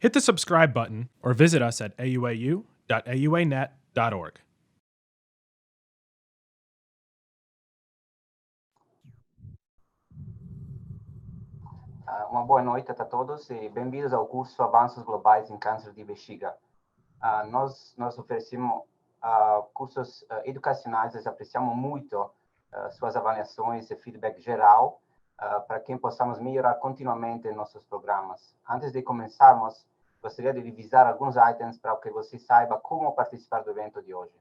Hit the subscribe button or visit us at auau.auanet.org. Uma boa noite a todos e bem-vindos ao curso Avanços Globais em Câncer de Bexiga. Nós oferecemos cursos educacionais, nós apreciamos muito suas avaliações e feedback geral para que possamos melhorar continuamente nossos programas. Antes de começarmos, gostaria de revisar alguns itens para que você saiba como participar do evento de hoje.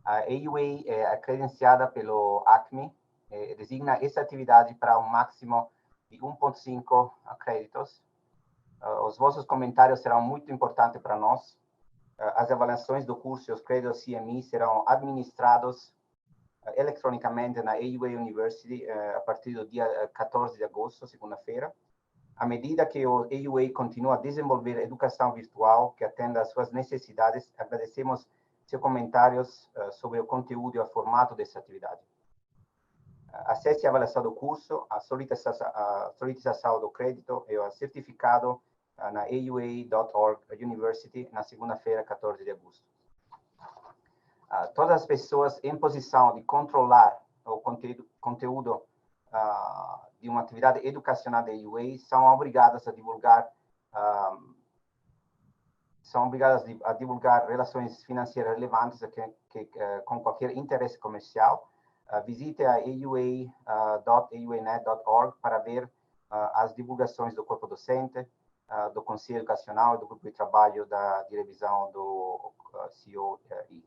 A AUA é credenciada pelo ACME e designa essa atividade para um máximo de 1,5 créditos. Os vossos comentários serão muito importantes para nós. As avaliações do curso e os créditos CME serão administrados eletronicamente na AUA University a partir do dia 14 de agosto, segunda-feira. À medida que o AUA continua a desenvolver educação virtual que atenda às suas necessidades, agradecemos seus comentários sobre o conteúdo e o formato dessa atividade. Acesse a avaliação do curso, a solicitação do crédito e o certificado na aua.org University na segunda-feira, 14 de agosto. Todas as pessoas em posição de controlar o conteúdo de uma atividade educacional da AUA são obrigadas a divulgar relações financeiras relevantes com qualquer interesse comercial. Visite a aua.auanet.org para ver as divulgações do corpo docente, do Conselho Educacional e do grupo de trabalho de revisão do COI.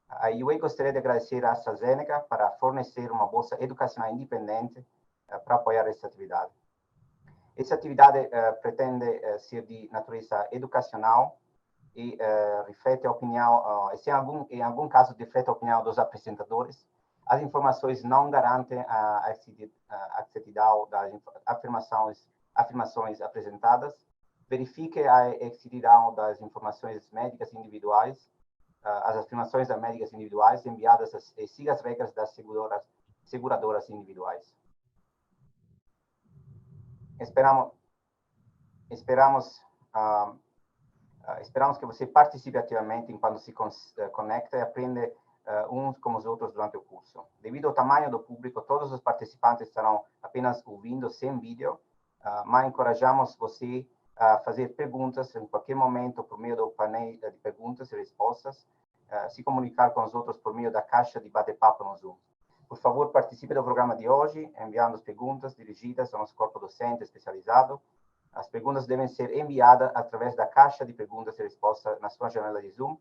A AUA gostaria de agradecer à AstraZeneca para fornecer uma bolsa educacional independente para apoiar essa atividade. Essa atividade pretende ser de natureza educacional e reflete a opinião, em algum caso, reflete a opinião dos apresentadores. As informações não garantem a exatidão das afirmações apresentadas. Verifique a exatidão das informações médicas individuais, as afirmações das médicas individuais enviadas e siga as regras das seguradoras individuais. Esperamos que você participe ativamente enquanto se conecta e aprenda uns com os outros durante o curso. Devido ao tamanho do público, todos os participantes estarão apenas ouvindo sem vídeo, mas encorajamos você a fazer perguntas em qualquer momento por meio do painel de perguntas e respostas, se comunicar com os outros por meio da caixa de bate-papo no Zoom. Por favor, participe do programa de hoje, enviando as perguntas dirigidas ao nosso corpo docente especializado. As perguntas devem ser enviadas através da caixa de perguntas e respostas na sua janela de Zoom.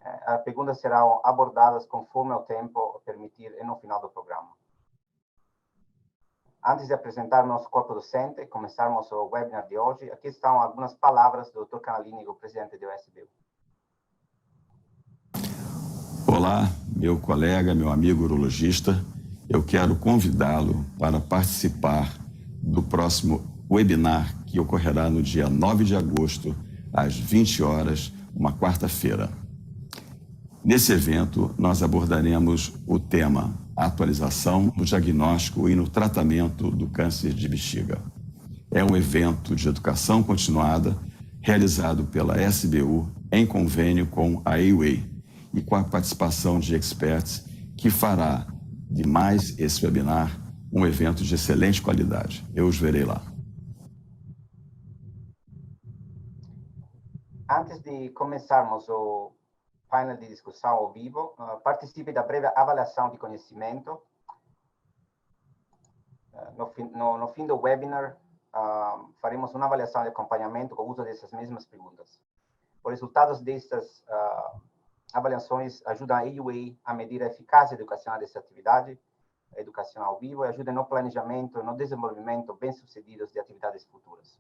As perguntas serão abordadas conforme o tempo permitir e no final do programa. Antes de apresentar nosso corpo docente e começarmos o webinar de hoje, aqui estão algumas palavras do Dr. Canalini, o presidente do SBU. Olá, meu colega, meu amigo urologista. Eu quero convidá-lo para participar do próximo webinar que ocorrerá no dia 9 de agosto, às 20 horas, uma quarta-feira. Nesse evento, nós abordaremos o tema atualização no diagnóstico e no tratamento do câncer de bexiga. É um evento de educação continuada realizado pela SBU em convênio com a AUA e com a participação de experts que fará de mais esse webinar um evento de excelente qualidade. Eu os verei lá. Antes de começarmos o painel de discussão ao vivo, participe da breve avaliação de conhecimento. No fim do webinar, faremos uma avaliação de acompanhamento com o uso dessas mesmas perguntas. Os resultados destas avaliações ajudam a AUA a medir a eficácia educacional dessa atividade educacional ao vivo e ajudam no planejamento e no desenvolvimento bem-sucedidos de atividades futuras.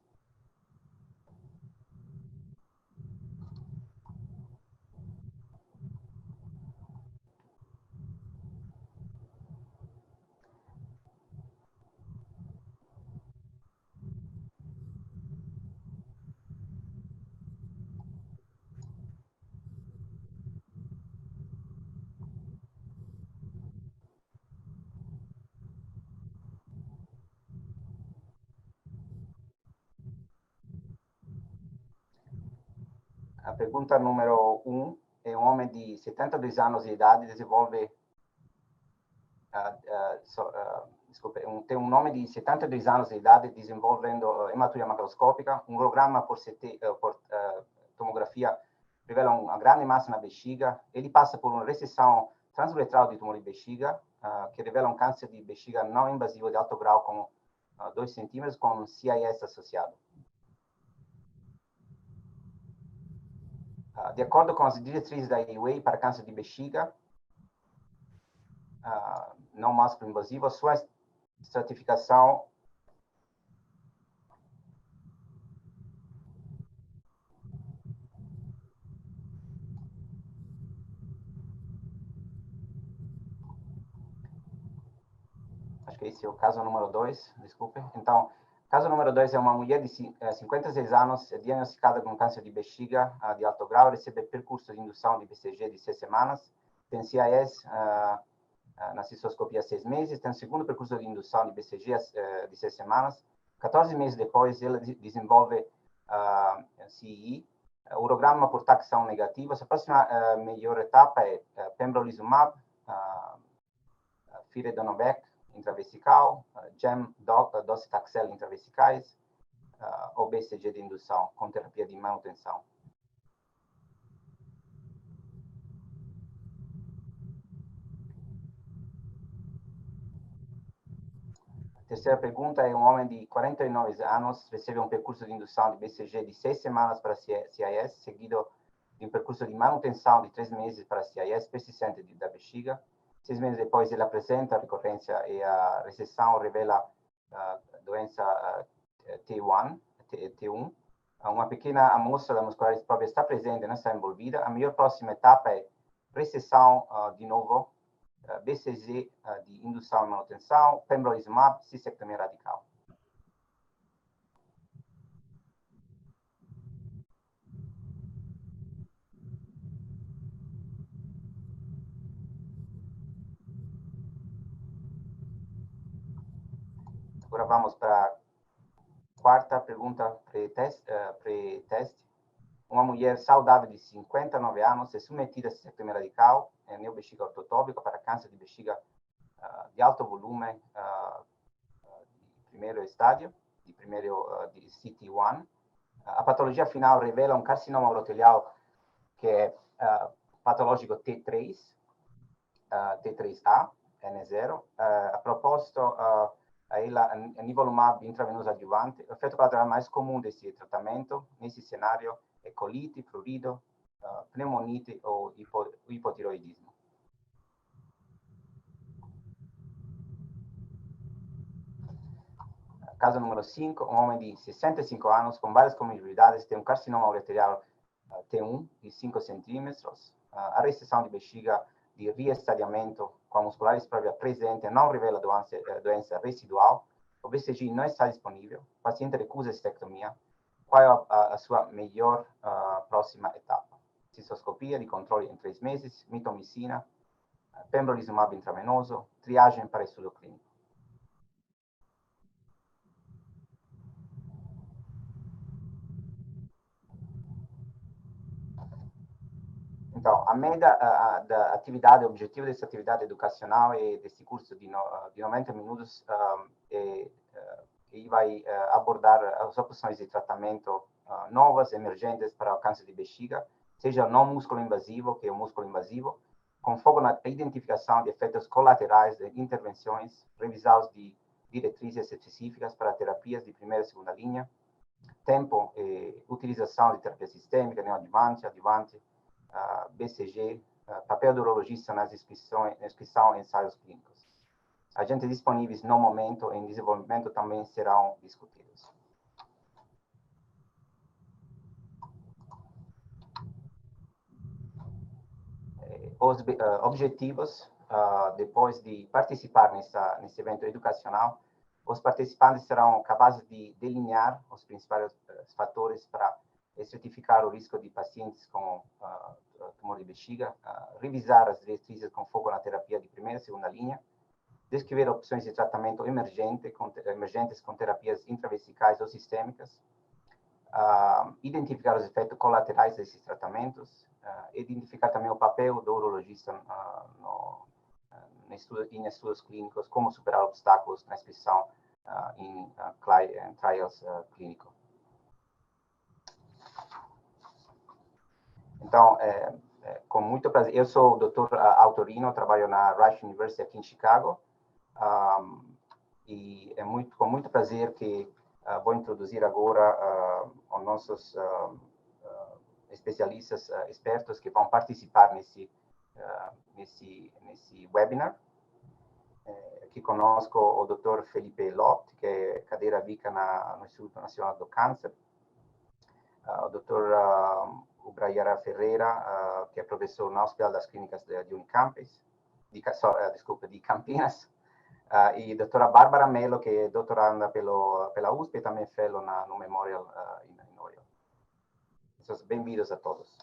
A pergunta número 1 é um homem de 72 anos de idade, desenvolve... tem um homem de 72 anos de idade desenvolvendo hematuria macroscópica, um urograma por tomografia revela uma grande massa na bexiga, ele passa por uma recessão transuretral de tumor de bexiga, que revela um câncer de bexiga não invasivo de alto grau com 2 centímetros, com CIS associado. De acordo com as diretrizes da EUA para câncer de bexiga, não músculo invasivo, sua estratificação acho que esse é o caso número 2, desculpe. Então, caso número 2 é uma mulher de 56 anos, diagnosticada com câncer de bexiga de alto grau, recebe percurso de indução de BCG de 6 semanas, tem CIS na cistoscopia 6 meses, tem o segundo percurso de indução de BCG de 6 semanas, 14 meses depois ela desenvolve CII, urograma por taxão negativo. A próxima melhor etapa é pembrolizumab, firedonabek intravesical, docetaxel intravesicais, ou BCG de indução com terapia de manutenção. A terceira pergunta é um homem de 49 anos, recebe um percurso de indução de BCG de 6 semanas para CIS, seguido de um percurso de manutenção de 3 meses para CIS persistente da bexiga. 6 meses depois, ele apresenta a recorrência e a recessão revela a doença T1. Uma pequena amostra da muscularis própria está presente, não está envolvida. A melhor próxima etapa é recessão de novo, BCG de indução e manutenção, pembrolizumab, cistectomia radical. Agora vamos para a quarta pergunta pré-teste. Uma mulher saudável de 59 anos é submetida a cistectomia radical, neobexiga ortotópica para câncer de bexiga de alto volume de primeiro estágio, de CT1. A patologia final revela um carcinoma urotelial que é patológico T3, T3A, N0. A propósito, a nivolumab intravenoso adjuvante, o efeito colateral mais comum desse tratamento, nesse cenário, é colite, prurido, pneumonite ou hipotiroidismo. Caso número 5, um homem de 65 anos com várias comorbidades tem um carcinoma ureterial T1 de 5 centímetros. A recessão de bexiga de reestadiamento com a muscularis própria presente não revela doença residual. O BCG não está disponível. O paciente recusa a cistectomia. Qual é a sua melhor próxima etapa? Cistoscopia de controle em 3 meses, mitomicina, pembrolizumab intravenoso, triagem para estudo clínico. Então, a média da atividade, o objetivo dessa atividade educacional e desse curso de 90 minutos e vai abordar as opções de tratamento novas, emergentes para o câncer de bexiga, seja não músculo invasivo, que é o músculo invasivo, com foco na identificação de efeitos colaterais de intervenções, revisar as diretrizes específicas para terapias de primeira e segunda linha, tempo e utilização de terapia sistêmica, neoadjuvante, adjuvante, BCG, papel do urologista na inscrição em ensaios clínicos. Agentes disponíveis no momento em desenvolvimento também serão discutidos. Os objetivos, depois de participar nesse evento educacional, os participantes serão capazes de delinear os principais fatores para estratificar o risco de pacientes com tumor de bexiga, revisar as diretrizes com foco na terapia de primeira e segunda linha, descrever opções de tratamento emergentes com terapias intravesicais ou sistêmicas, identificar os efeitos colaterais desses tratamentos, identificar também o papel do urologista em estudos clínicos, como superar obstáculos na inscrição em trials clínicos. Então, com muito prazer, eu sou o Dr. Autorino, trabalho na Rush University aqui em Chicago, e é com muito prazer que vou introduzir agora os nossos especialistas expertos que vão participar nesse webinar. Aqui conosco o Dr. Felipe Lopt, que é cadeira vica no Instituto Nacional do Câncer, o Dr. Ubrayara Ferreira, que é professor no Hospital das Clínicas de Unicampus, de Campinas, e a doutora Bárbara Mello, que é doutoranda pela USP e também fellow no Memorial em Oriol. Então, bem-vindos a todos.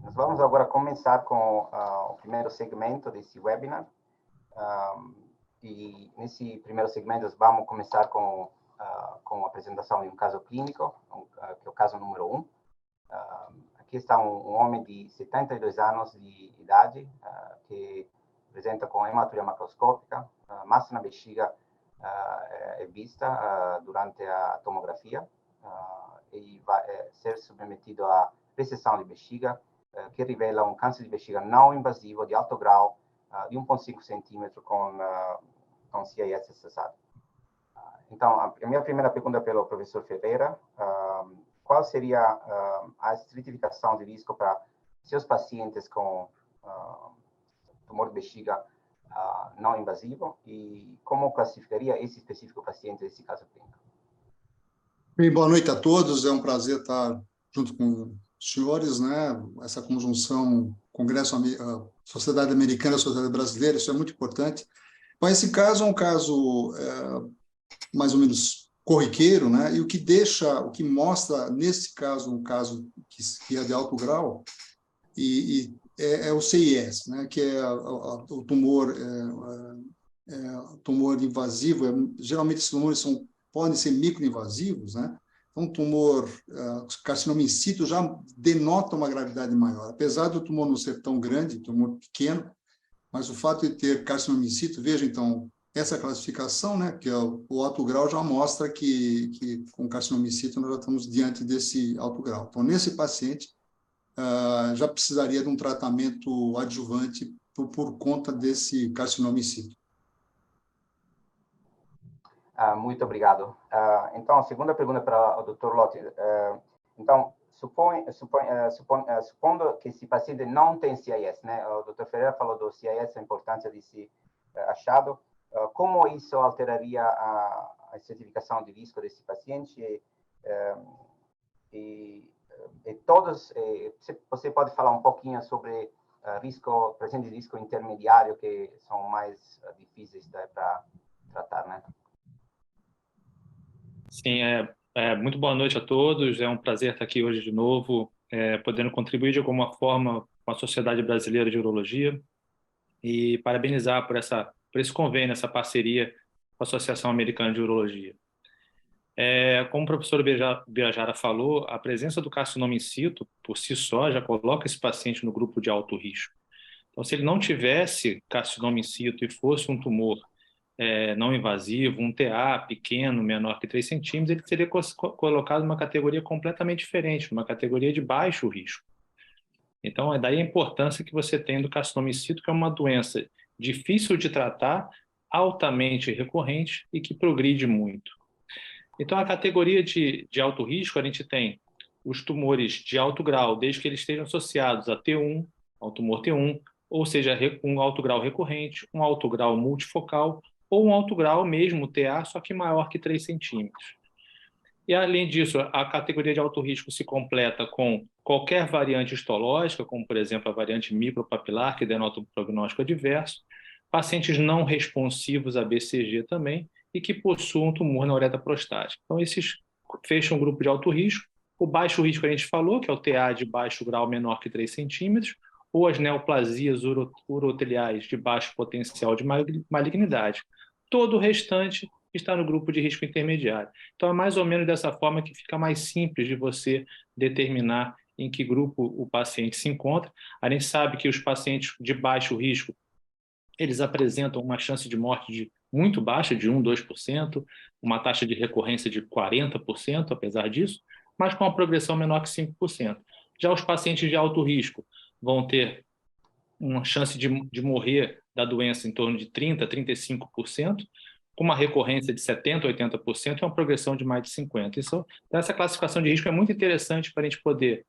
Nós vamos agora começar com o primeiro segmento desse webinar. E nesse primeiro segmento, nós vamos começar com a apresentação de um caso clínico, que é o caso número 1. Aqui está um homem de 72 anos de idade, que apresenta com hematuria macroscópica, massa na bexiga é vista durante a tomografia, e vai ser submetido à reseção de bexiga, que revela um câncer de bexiga não invasivo de alto grau, de 1,5 centímetros com CIS cessado. Então, a minha primeira pergunta é pelo professor Ferreira. Qual seria a estratificação de risco para seus pacientes com tumor de bexiga não invasivo e como classificaria esse específico paciente desse caso clínico? Bem, boa noite a todos. É um prazer estar junto com os senhores, né? Essa conjunção Congresso Sociedade Americana, Sociedade Brasileira, isso é muito importante. Mas esse caso é um caso mais ou menos corriqueiro, né? E o que mostra nesse caso um caso que é de alto grau é o CIS, né? Que é o tumor invasivo. Geralmente esses tumores podem ser microinvasivos, né? Um tumor carcinoma in situ já denota uma gravidade maior, apesar do tumor não ser tão grande, tumor pequeno, mas o fato de ter carcinoma in situ, veja então essa classificação, né, que é o alto grau já mostra que com carcinoma in situ nós já estamos diante desse alto grau. Então, nesse paciente, já precisaria de um tratamento adjuvante por conta desse carcinoma in situ. Muito obrigado. Então, a segunda pergunta para o Dr. Lotti. Então, supondo que esse paciente não tem CIS, né? O Dr. Ferreira falou do CIS, a importância desse achado. Como isso alteraria a certificação de risco desse paciente? Você pode falar um pouquinho sobre presente de risco intermediário, que são mais difíceis para tratar, né? Sim, muito boa noite a todos. É um prazer estar aqui hoje de novo, podendo contribuir de alguma forma com a Sociedade Brasileira de Urologia e parabenizar por esse convênio, essa parceria com a Associação Americana de Urologia. Como o professor Birajara falou, a presença do carcinoma in situ, por si só, já coloca esse paciente no grupo de alto risco. Então, se ele não tivesse carcinoma in situ e fosse um tumor não invasivo, um TA pequeno, menor que 3 centímetros, ele seria colocado numa categoria completamente diferente, numa categoria de baixo risco. Então, é daí a importância que você tem do carcinoma in situ, que é uma doença difícil de tratar, altamente recorrente e que progride muito. Então, a categoria de alto risco, a gente tem os tumores de alto grau, desde que eles estejam associados a T1, ao tumor T1, ou seja, um alto grau recorrente, um alto grau multifocal, ou um alto grau mesmo, TA, só que maior que 3 centímetros. E, além disso, a categoria de alto risco se completa com qualquer variante histológica, como, por exemplo, a variante micropapilar, que denota um prognóstico adverso, pacientes não responsivos a BCG também, e que possuam tumor na uretra prostática. Então, esses fecham um grupo de alto risco. O baixo risco a gente falou, que é o TA de baixo grau menor que 3 centímetros, ou as neoplasias uroteliais de baixo potencial de malignidade. Todo o restante está no grupo de risco intermediário. Então, é mais ou menos dessa forma que fica mais simples de você determinar em que grupo o paciente se encontra. A gente sabe que os pacientes de baixo risco, eles apresentam uma chance de morte muito baixa, de 1, 2%, uma taxa de recorrência de 40%, apesar disso, mas com uma progressão menor que 5%. Já os pacientes de alto risco vão ter uma chance de morrer da doença em torno de 30%, 35%, com uma recorrência de 70%, 80% e uma progressão de mais de 50%. Então, essa classificação de risco é muito interessante para a gente poder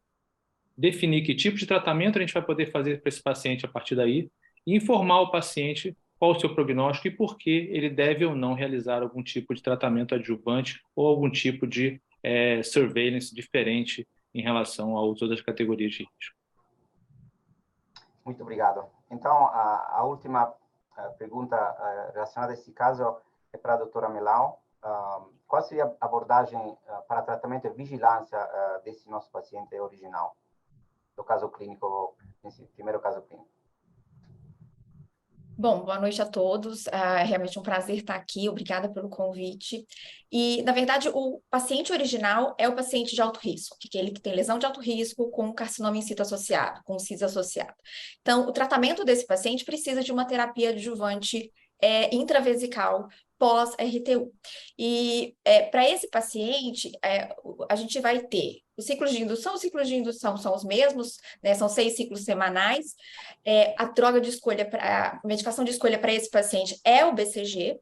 definir que tipo de tratamento a gente vai poder fazer para esse paciente a partir daí e informar o paciente qual o seu prognóstico e por que ele deve ou não realizar algum tipo de tratamento adjuvante ou algum tipo de surveillance diferente em relação às outras categorias de risco. Muito obrigado. Então, a última pergunta relacionada a esse caso é para a doutora Melau. Qual seria a abordagem para tratamento e vigilância desse nosso paciente original, do caso clínico, esse primeiro caso clínico? Bom, boa noite a todos. É realmente um prazer estar aqui. Obrigada pelo convite. E, na verdade, o paciente original é o paciente de alto risco, aquele que tem lesão de alto risco com carcinoma in situ associado, com CIS associado. Então, o tratamento desse paciente precisa de uma terapia adjuvante intravesical pós-RTU. E para esse paciente, a gente vai ter os ciclos de indução. Os ciclos de indução são os mesmos, né? São 6 ciclos semanais. A droga de escolha, a medicação de escolha para esse paciente é o BCG,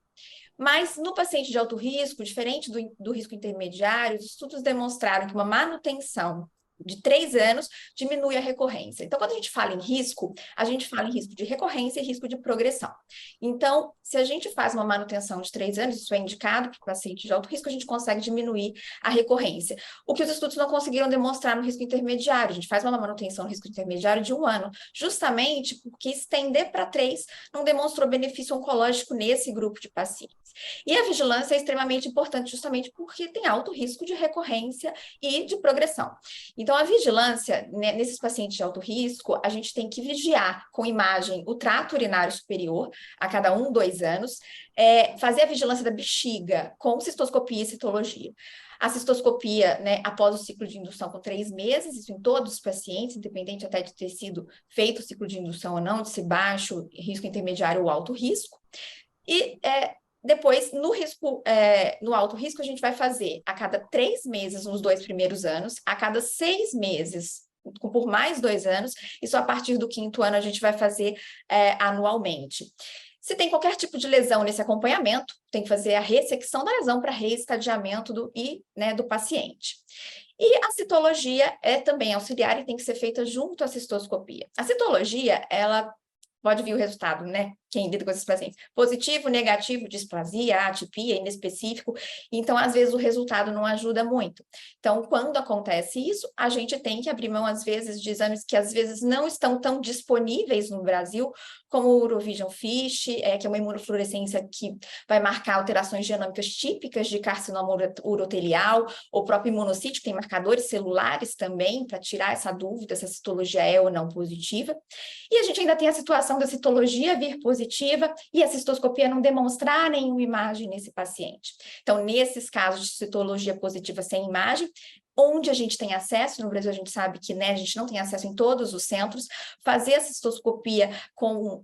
mas no paciente de alto risco, diferente do risco intermediário, os estudos demonstraram que uma manutenção de 3 anos diminui a recorrência. Então, quando a gente fala em risco, a gente fala em risco de recorrência e risco de progressão. Então, se a gente faz uma manutenção de 3 anos, isso é indicado para o paciente de alto risco, a gente consegue diminuir a recorrência. O que os estudos não conseguiram demonstrar no risco intermediário, a gente faz uma manutenção no risco intermediário de 1 ano, justamente porque estender para 3 não demonstrou benefício oncológico nesse grupo de pacientes. E a vigilância é extremamente importante justamente porque tem alto risco de recorrência e de progressão. Então, a vigilância, né, nesses pacientes de alto risco, a gente tem que vigiar com imagem o trato urinário superior a cada 1, 2 anos, fazer a vigilância da bexiga com cistoscopia e citologia. A cistoscopia, né, após o ciclo de indução com 3 meses, isso em todos os pacientes, independente até de ter sido feito o ciclo de indução ou não, de ser baixo, risco intermediário ou alto risco. E depois, no alto risco, a gente vai fazer a cada 3 meses nos 2 primeiros anos, a cada 6 meses, por mais 2 anos, e só a partir do 5º ano a gente vai fazer anualmente. Se tem qualquer tipo de lesão nesse acompanhamento, tem que fazer a ressecção da lesão para reestadiamento do paciente. E a citologia é também auxiliar e tem que ser feita junto à cistoscopia. A citologia, ela pode vir o resultado, né? Quem lida com esses pacientes. Positivo, negativo, displasia, atipia, inespecífico. Então, às vezes, o resultado não ajuda muito. Então, quando acontece isso, a gente tem que abrir mão, às vezes, de exames que, às vezes, não estão tão disponíveis no Brasil, como o Urovision FISH, que é uma imunofluorescência que vai marcar alterações genômicas típicas de carcinoma urotelial, ou o próprio imunocítico, tem marcadores celulares também, para tirar essa dúvida se a citologia é ou não positiva. E a gente ainda tem a situação da citologia vir positiva e a cistoscopia não demonstrar nenhuma imagem nesse paciente. Então, nesses casos de citologia positiva sem imagem, onde a gente tem acesso, no Brasil a gente sabe que, né, a gente não tem acesso em todos os centros, fazer a cistoscopia com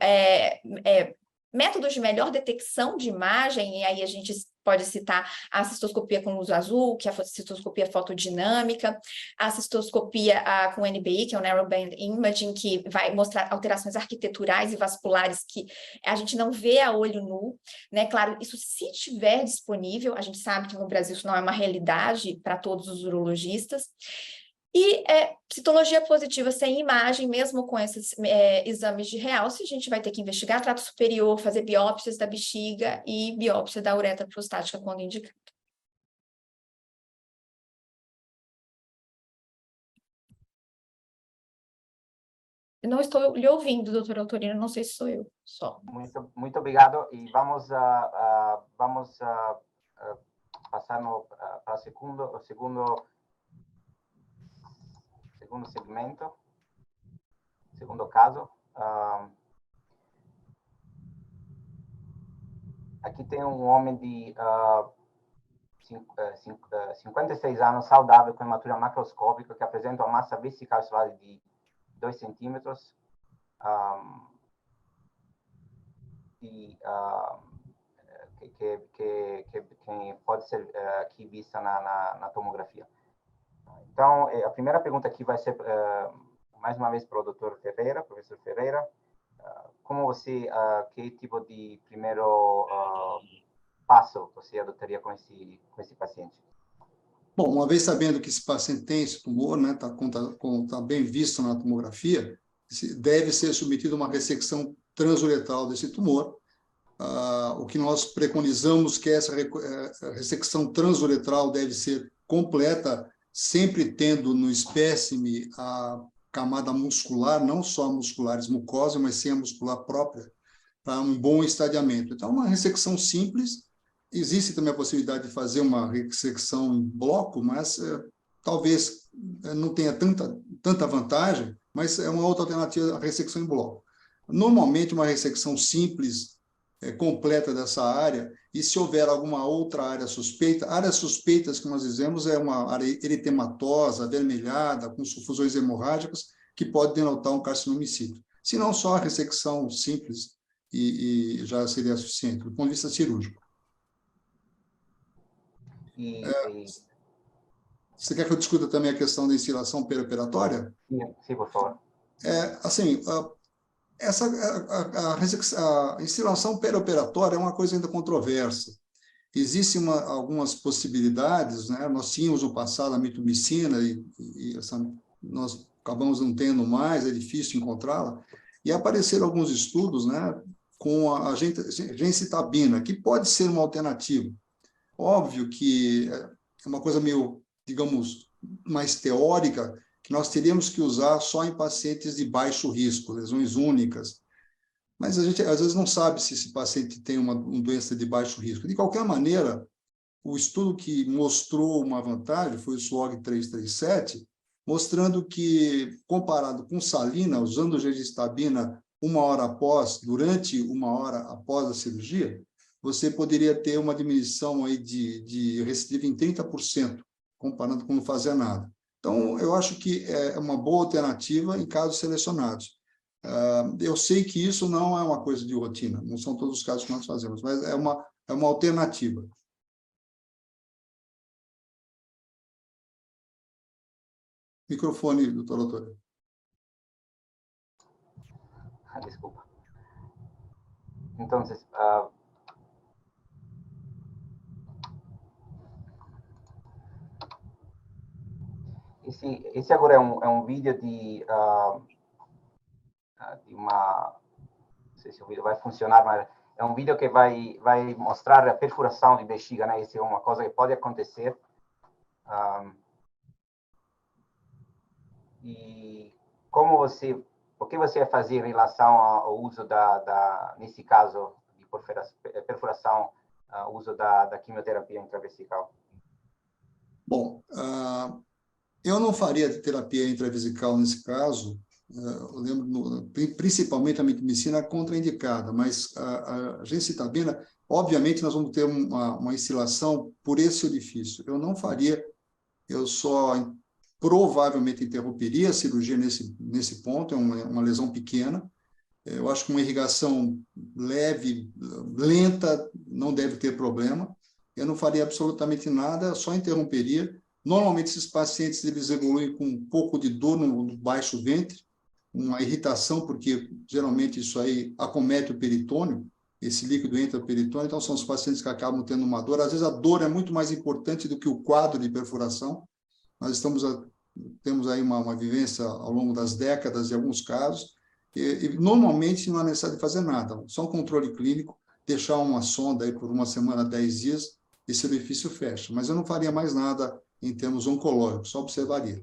métodos de melhor detecção de imagem, e aí a gente pode citar a cistoscopia com luz azul, que é a cistoscopia fotodinâmica, a cistoscopia com NBI, que é o Narrowband Imaging, que vai mostrar alterações arquiteturais e vasculares que a gente não vê a olho nu, né? Claro, isso se tiver disponível, a gente sabe que no Brasil isso não é uma realidade para todos os urologistas. E citologia positiva sem imagem, mesmo com esses exames de realce, a gente vai ter que investigar trato superior, fazer biópsias da bexiga e biópsia da uretra prostática quando indicado. Eu não estou lhe ouvindo, doutora Autorino, não sei se sou eu só. Muito obrigado. E vamos passar para o segundo segmento. segundo caso. Aqui tem um homem de 56 anos, saudável, com hematura macroscópica, que apresenta uma massa vesical isolada de 2 centímetros. Que pode ser aqui vista na tomografia. Então, a primeira pergunta aqui vai ser, mais uma vez, para o Dr. Ferreira, professor Ferreira. Como você, que tipo de primeiro passo você adotaria com esse paciente? Bom, uma vez sabendo que esse paciente tem esse tumor, né, tá bem visto na tomografia, deve ser submetido a uma ressecção transuretral desse tumor. O que nós preconizamos que essa ressecção transuretral deve ser completa, sempre tendo no espécime a camada muscular, não só a musculares mucosa, mas sim a muscular própria, para um bom estadiamento. Então, uma ressecção simples. Existe também a possibilidade de fazer uma ressecção em bloco, mas talvez não tenha tanta vantagem, mas é uma outra alternativa, a ressecção em bloco. Normalmente, uma ressecção simples, completa dessa área, e se houver alguma outra área suspeita, áreas suspeitas que nós dizemos é uma área eritematosa, avermelhada, com sufusões hemorrágicas, que pode denotar um carcinoma in situ. Se não, só a ressecção simples e já seria suficiente, do ponto de vista cirúrgico. Você quer que eu discuta também a questão da instilação perioperatória? Sim, por favor. Assim, a instilação perioperatória é uma coisa ainda controversa. Existem algumas possibilidades, né? Nós tínhamos no passado a mitomicina nós acabamos não tendo mais, é difícil encontrá-la, e apareceram alguns estudos, né, com a gencitabina, que pode ser uma alternativa. Óbvio que é uma coisa meio, digamos, mais teórica, que nós teríamos que usar só em pacientes de baixo risco, lesões únicas. Mas a gente, às vezes, não sabe se esse paciente tem uma doença de baixo risco. De qualquer maneira, o estudo que mostrou uma vantagem foi o SWOG 337, mostrando que, comparado com salina, usando gencitabina durante uma hora após a cirurgia, você poderia ter uma diminuição aí de recidiva em 30%, comparando com não fazer nada. Então, eu acho que é uma boa alternativa em casos selecionados. Eu sei que isso não é uma coisa de rotina, não são todos os casos que nós fazemos, mas é uma alternativa. Microfone, doutor Autor. Desculpa. Então, esse agora é um vídeo de uma... Não sei se o vídeo vai funcionar, mas é um vídeo que vai mostrar a perfuração de bexiga, né? Isso é uma coisa que pode acontecer. E o que você vai fazer em relação ao uso nesse caso de perfuração, uso da quimioterapia intravesical? Bom, eu não faria terapia intravesical nesse caso. Eu lembro, principalmente a mitomicina contraindicada, mas a gencitabina, obviamente, nós vamos ter uma instilação por esse orifício. Eu não faria, eu só provavelmente interromperia a cirurgia nesse ponto, é uma lesão pequena. Eu acho que uma irrigação leve, lenta, não deve ter problema. Eu não faria absolutamente nada, só interromperia. Normalmente, esses pacientes eles evoluem com um pouco de dor no baixo ventre, uma irritação, porque geralmente isso aí acomete o peritônio, esse líquido entra no peritônio, então são os pacientes que acabam tendo uma dor. Às vezes a dor é muito mais importante do que o quadro de perfuração. Nós temos aí uma vivência ao longo das décadas, em alguns casos, e normalmente não há necessidade de fazer nada, só um controle clínico, deixar uma sonda aí por uma semana, 10 dias, esse orifício fecha. Mas eu não faria mais nada em termos oncológicos, só observaria.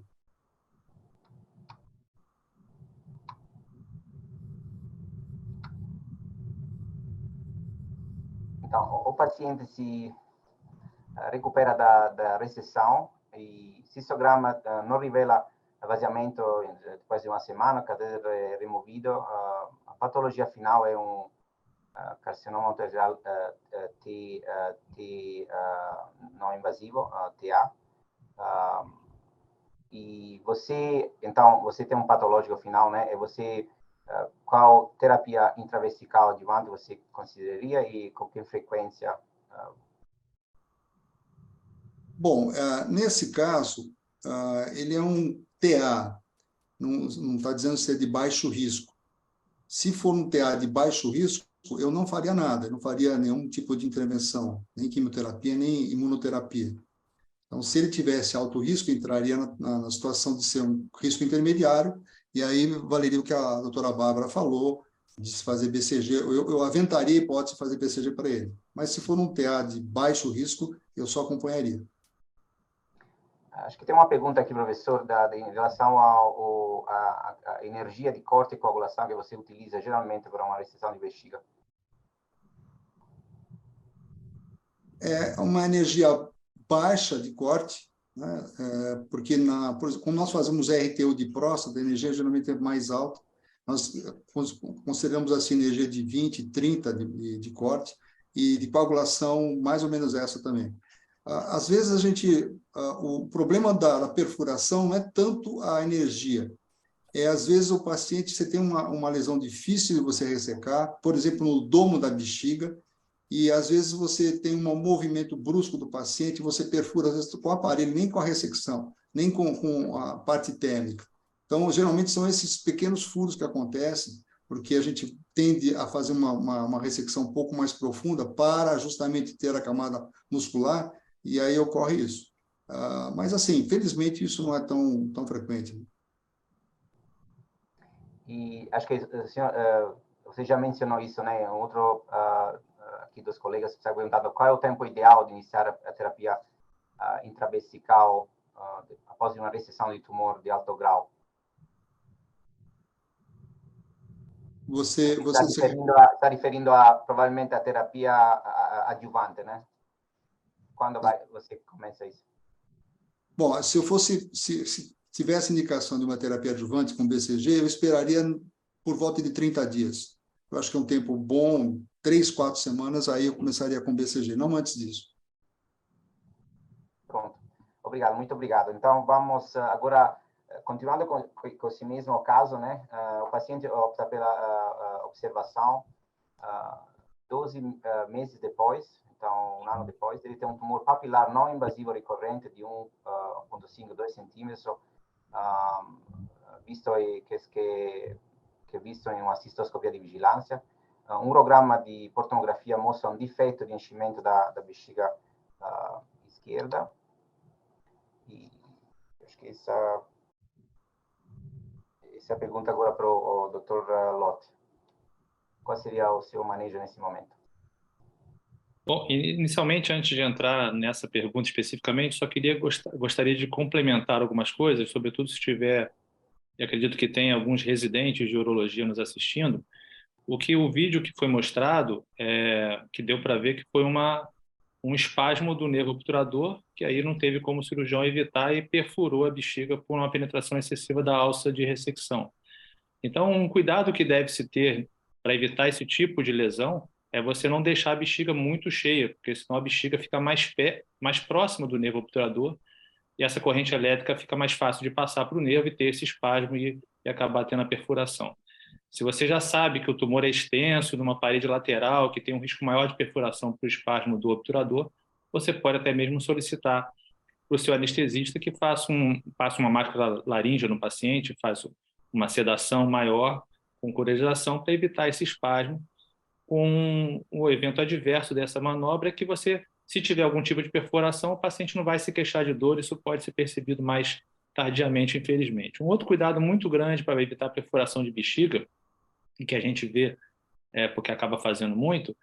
Então, o paciente se recupera da recessão e cistograma não revela vazamento depois de uma semana, o catéter é removido. A patologia final é um carcinoma uterino não invasivo, TA. E então, você tem um patológico final, né? E você, qual terapia intravesical adjuvante você consideraria e com que frequência? Bom, nesse caso, ele é um TA, não está dizendo se é de baixo risco. Se for um TA de baixo risco, eu não faria nada, eu não faria nenhum tipo de intervenção, nem quimioterapia, nem imunoterapia. Então, se ele tivesse alto risco, entraria na situação de ser um risco intermediário, e aí valeria o que a doutora Bárbara falou, de se fazer BCG. Eu aventaria a hipótese de fazer BCG para ele. Mas se for um TA de baixo risco, eu só acompanharia. Acho que tem uma pergunta aqui, professor, em relação à energia de corte e coagulação que você utiliza geralmente para uma reseção de bexiga. É uma energia baixa de corte, né? Porque por exemplo, quando nós fazemos RTU de próstata, a energia geralmente é mais alta. Nós consideramos assim energia de 20, 30 de corte, e de coagulação mais ou menos essa também. Às vezes o problema da perfuração não é tanto a energia, às vezes o paciente, você tem uma lesão difícil de você ressecar, por exemplo, no domo da bexiga, e às vezes você tem um movimento brusco do paciente, você perfura, às vezes, com o aparelho, nem com a ressecção, nem com a parte térmica. Então, geralmente são esses pequenos furos que acontecem, porque a gente tende a fazer uma ressecção um pouco mais profunda para justamente ter a camada muscular, e aí ocorre isso. Mas, assim, felizmente, isso não é tão frequente. E acho que você já mencionou isso, né? Outro aqui dos colegas está perguntando qual é o tempo ideal de iniciar a terapia intravesical após uma reseção de tumor de alto grau. Você está referindo provavelmente a terapia adjuvante, né? Quando você começa isso? Bom, se tivesse indicação de uma terapia adjuvante com BCG, eu esperaria por volta de 30 dias. Eu acho que é um tempo bom, 3, 4 semanas, aí eu começaria com BCG, não antes disso. Pronto. Obrigado, muito obrigado. Então, vamos agora, continuando com esse mesmo caso, né? O paciente opta pela observação 12 meses depois, então, um ano depois, ele tem um tumor papilar não invasivo recorrente de 1,5, 2 centímetros, visto que visto em uma cistoscopia de vigilância. Um urograma de portonografia mostra um defeito de enchimento da bexiga esquerda. E acho que essa é a pergunta agora para o Dr. Lott. Qual seria o seu manejo nesse momento? Bom, inicialmente, antes de entrar nessa pergunta especificamente, só gostaria de complementar algumas coisas, sobretudo se tiver, e acredito que tem alguns residentes de urologia nos assistindo, o vídeo que foi mostrado, que deu para ver que foi um espasmo do nervo obturador, que aí não teve como o cirurgião evitar e perfurou a bexiga por uma penetração excessiva da alça de ressecção. Então, um cuidado que deve-se ter para evitar esse tipo de lesão é você não deixar a bexiga muito cheia, porque senão a bexiga fica mais próxima do nervo obturador e essa corrente elétrica fica mais fácil de passar para o nervo e ter esse espasmo e acabar tendo a perfuração. Se você já sabe que o tumor é extenso numa parede lateral, que tem um risco maior de perfuração para o espasmo do obturador, você pode até mesmo solicitar para o seu anestesista que passe uma máscara laríngea no paciente, faz uma sedação maior com coretização para evitar esse espasmo. Com o evento adverso dessa manobra é que você, se tiver algum tipo de perfuração, o paciente não vai se queixar de dor, isso pode ser percebido mais tardiamente, infelizmente. Um outro cuidado muito grande para evitar perfuração de bexiga, e que a gente vê, porque acaba fazendo muito,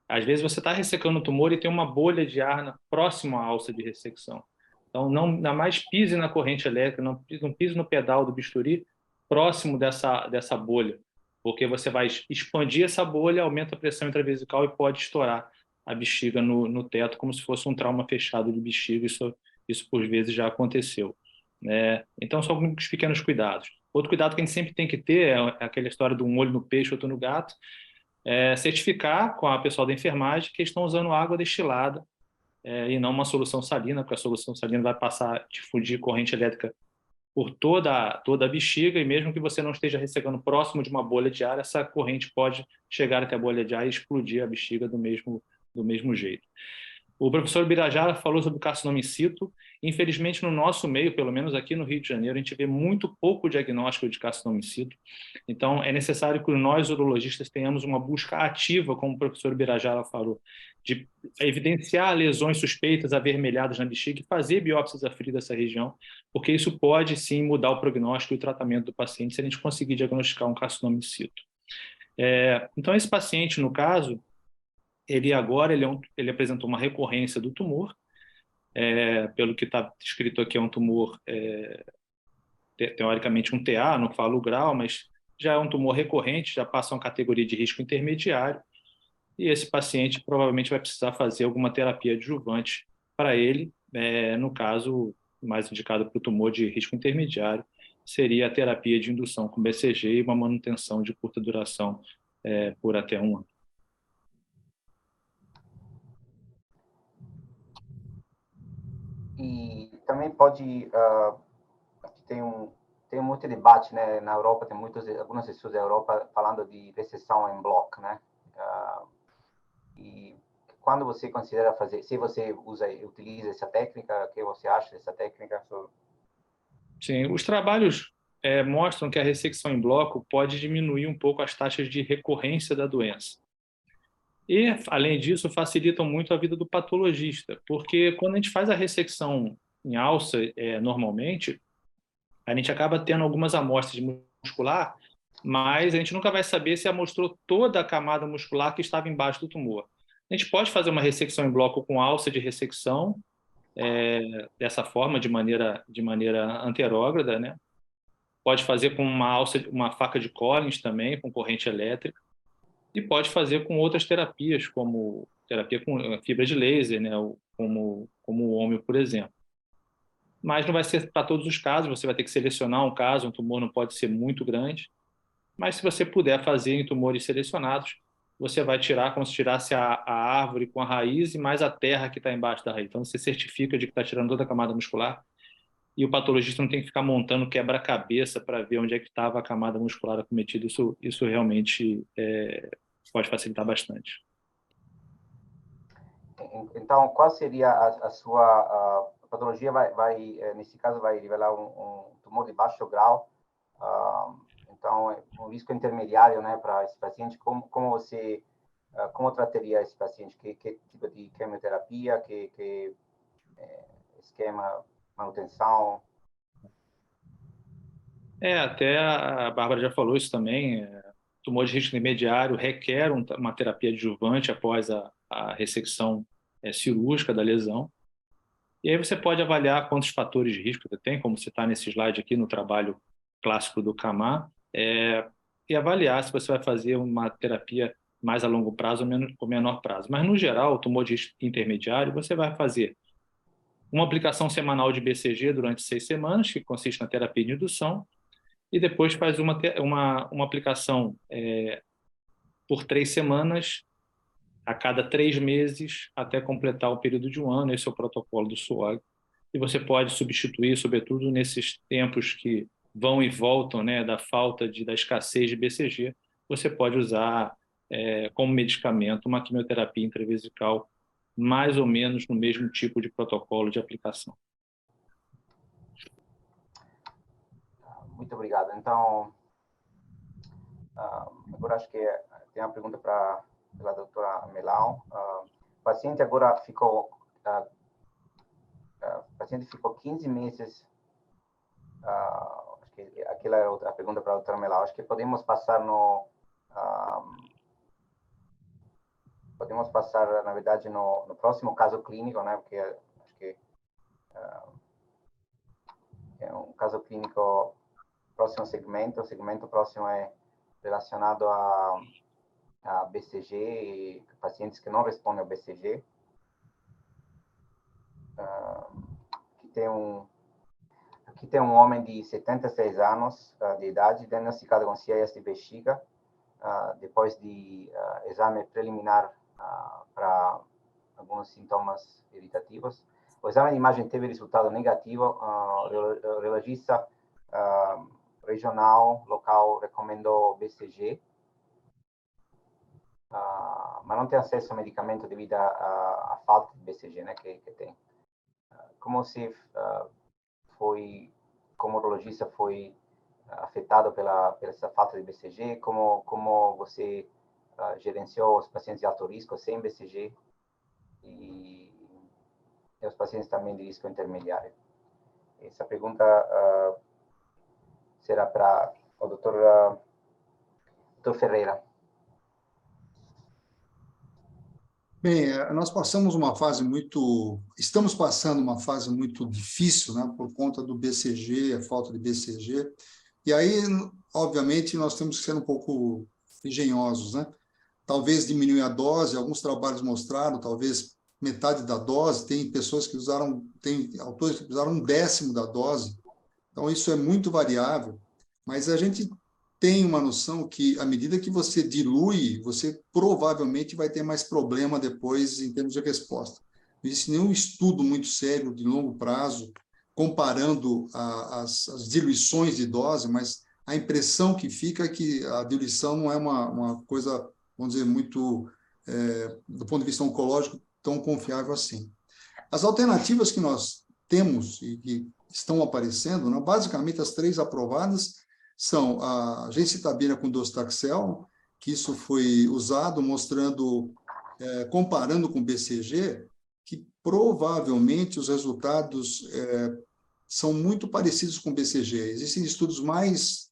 às vezes você está ressecando o tumor e tem uma bolha de ar próximo à alça de ressecção. Então, não mais pise na corrente elétrica, não pise no pedal do bisturi próximo dessa bolha, porque você vai expandir essa bolha, aumenta a pressão intravesical e pode estourar a bexiga no teto, como se fosse um trauma fechado de bexiga. Isso por vezes já aconteceu. né? Então, são alguns pequenos cuidados. Outro cuidado que a gente sempre tem que ter é aquela história de um olho no peixe, outro no gato, é certificar com a pessoa da enfermagem que eles estão usando água destilada e não uma solução salina, porque a solução salina vai passar a difundir corrente elétrica por toda a bexiga, e mesmo que você não esteja ressecando próximo de uma bolha de ar, essa corrente pode chegar até a bolha de ar e explodir a bexiga do mesmo jeito. O professor Birajara falou sobre o carcinoma in situ. Infelizmente, no nosso meio, pelo menos aqui no Rio de Janeiro, a gente vê muito pouco diagnóstico de carcinoma in situ. Então, é necessário que nós, urologistas, tenhamos uma busca ativa, como o professor Birajara falou, de evidenciar lesões suspeitas avermelhadas na bexiga e fazer biópsias a frio dessa região, porque isso pode, sim, mudar o prognóstico e o tratamento do paciente se a gente conseguir diagnosticar um carcinoma in situ. Então, esse paciente, no caso, ele apresentou uma recorrência do tumor, pelo que está escrito aqui, é um tumor, teoricamente um TA, não falo o grau, mas já é um tumor recorrente, já passa uma categoria de risco intermediário, e esse paciente provavelmente vai precisar fazer alguma terapia adjuvante para ele, no caso, mais indicado para o tumor de risco intermediário, seria a terapia de indução com BCG e uma manutenção de curta duração por até 1 ano. E também pode, tem muito debate, né? Na Europa tem alguns estudos da Europa falando de reseção em bloco, né? E quando você considera fazer, se você utiliza essa técnica, o que você acha dessa técnica? Sim, os trabalhos mostram que a ressecção em bloco pode diminuir um pouco as taxas de recorrência da doença. E, além disso, facilitam muito a vida do patologista, porque quando a gente faz a ressecção em alça, normalmente, a gente acaba tendo algumas amostras muscular, mas a gente nunca vai saber se amostrou toda a camada muscular que estava embaixo do tumor. A gente pode fazer uma ressecção em bloco com alça de ressecção, dessa forma, de maneira anterógrada, né? Pode fazer com uma faca de Collins também, com corrente elétrica, e pode fazer com outras terapias, como terapia com fibra de laser, né? como o hômio, por exemplo. Mas não vai ser para todos os casos, você vai ter que selecionar um caso, um tumor não pode ser muito grande, mas se você puder fazer em tumores selecionados, você vai tirar como se tirasse a árvore com a raiz e mais a terra que está embaixo da raiz. Então, você certifica de que está tirando toda a camada muscular e o patologista não tem que ficar montando quebra-cabeça para ver onde é que estava a camada muscular acometida. Isso realmente pode facilitar bastante. Então, qual seria a sua patologia? Nesse caso, vai revelar um tumor de baixo grau. Então, um risco intermediário, né, para esse paciente. Como trataria esse paciente? Que tipo de quimioterapia? Que esquema, manutenção? Até a Bárbara já falou isso também. Tumor de risco intermediário requer uma terapia adjuvante após a ressecção cirúrgica da lesão. E aí você pode avaliar quantos fatores de risco você tem, como você está nesse slide aqui no trabalho clássico do Kamar, e avaliar se você vai fazer uma terapia mais a longo prazo ou menor prazo. Mas, no geral, o tumor de risco intermediário, você vai fazer uma aplicação semanal de BCG durante 6 semanas, que consiste na terapia de indução, e depois faz uma aplicação por 3 semanas, a cada 3 meses, até completar o período de 1 ano. Esse é o protocolo do SWOG. E você pode substituir, sobretudo nesses tempos que vão e voltam, né, da escassez de BCG, você pode usar como medicamento uma quimioterapia intravesical, mais ou menos no mesmo tipo de protocolo de aplicação. Muito obrigado. Então, agora acho que tem uma pergunta pela doutora Melão. O paciente agora ficou 15 meses. Acho que aquela é a pergunta para a doutora Melão. Acho que podemos passar na verdade, no próximo caso clínico, né? Porque acho que é um caso clínico, próximo segmento. O segmento próximo é relacionado a BCG e pacientes que não respondem ao Aqui tem um homem de 76 anos de idade, diagnosticado com cieias de bexiga, depois de exame preliminar para alguns sintomas irritativos. O exame de imagem teve resultado negativo. O urologista regional, local, recomendou BCG, mas não tem acesso ao medicamento devido à falta de BCG, né, que tem. Como se como urologista foi afetado pela essa falta de BCG? Como você gerenciou os pacientes de alto risco sem BCG e os pacientes também de risco intermediário? Essa pergunta será para o Dr. Ferreira. Bem, estamos passando uma fase muito difícil, né, por conta do BCG, a falta de BCG, e aí, obviamente, nós temos que ser um pouco engenhosos, né? Talvez diminuir a dose, alguns trabalhos mostraram, talvez metade da dose, tem autores que usaram 1/10 da dose, então isso é muito variável, mas a gente tem uma noção que, à medida que você dilui, você provavelmente vai ter mais problema depois em termos de resposta. Não existe nenhum estudo muito sério de longo prazo comparando as diluições de dose, mas a impressão que fica é que a diluição não é uma coisa, vamos dizer, muito, do ponto de vista oncológico, tão confiável assim. As alternativas que nós temos e que estão aparecendo, né, basicamente as 3 aprovadas, são a gencitabina com docetaxel, que isso foi usado mostrando, comparando com BCG, que provavelmente os resultados são muito parecidos com BCG. Existem estudos mais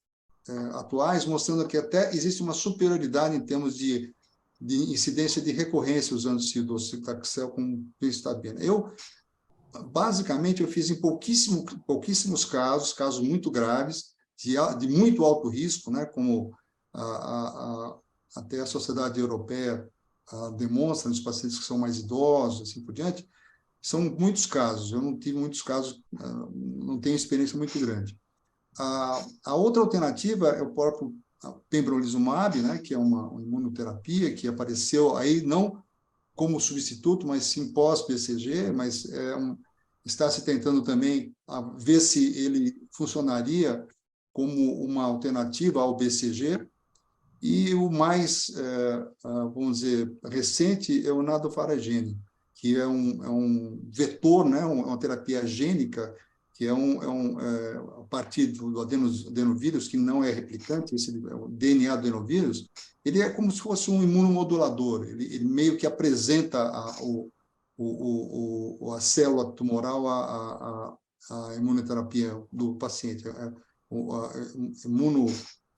atuais mostrando que até existe uma superioridade em termos de incidência de recorrência usando o docetaxel com gencitabina. Basicamente, eu fiz em pouquíssimos casos muito graves, de muito alto risco, né, como até a Sociedade Europeia demonstra nos pacientes que são mais idosos, assim por diante. São muitos casos, eu não tive muitos casos, não tenho experiência muito grande. A outra alternativa é o próprio pembrolizumab, né, que é uma imunoterapia que apareceu aí não como substituto, mas sim pós-BCG, mas está se tentando também ver se ele funcionaria como uma alternativa ao BCG, e o mais, vamos dizer, recente é o nadofaragene, que é um vetor, né, uma terapia gênica, que é a partir do adenovírus, que não é replicante, o DNA do adenovírus, ele é como se fosse um imunomodulador, ele meio que apresenta a célula tumoral à imunoterapia do paciente,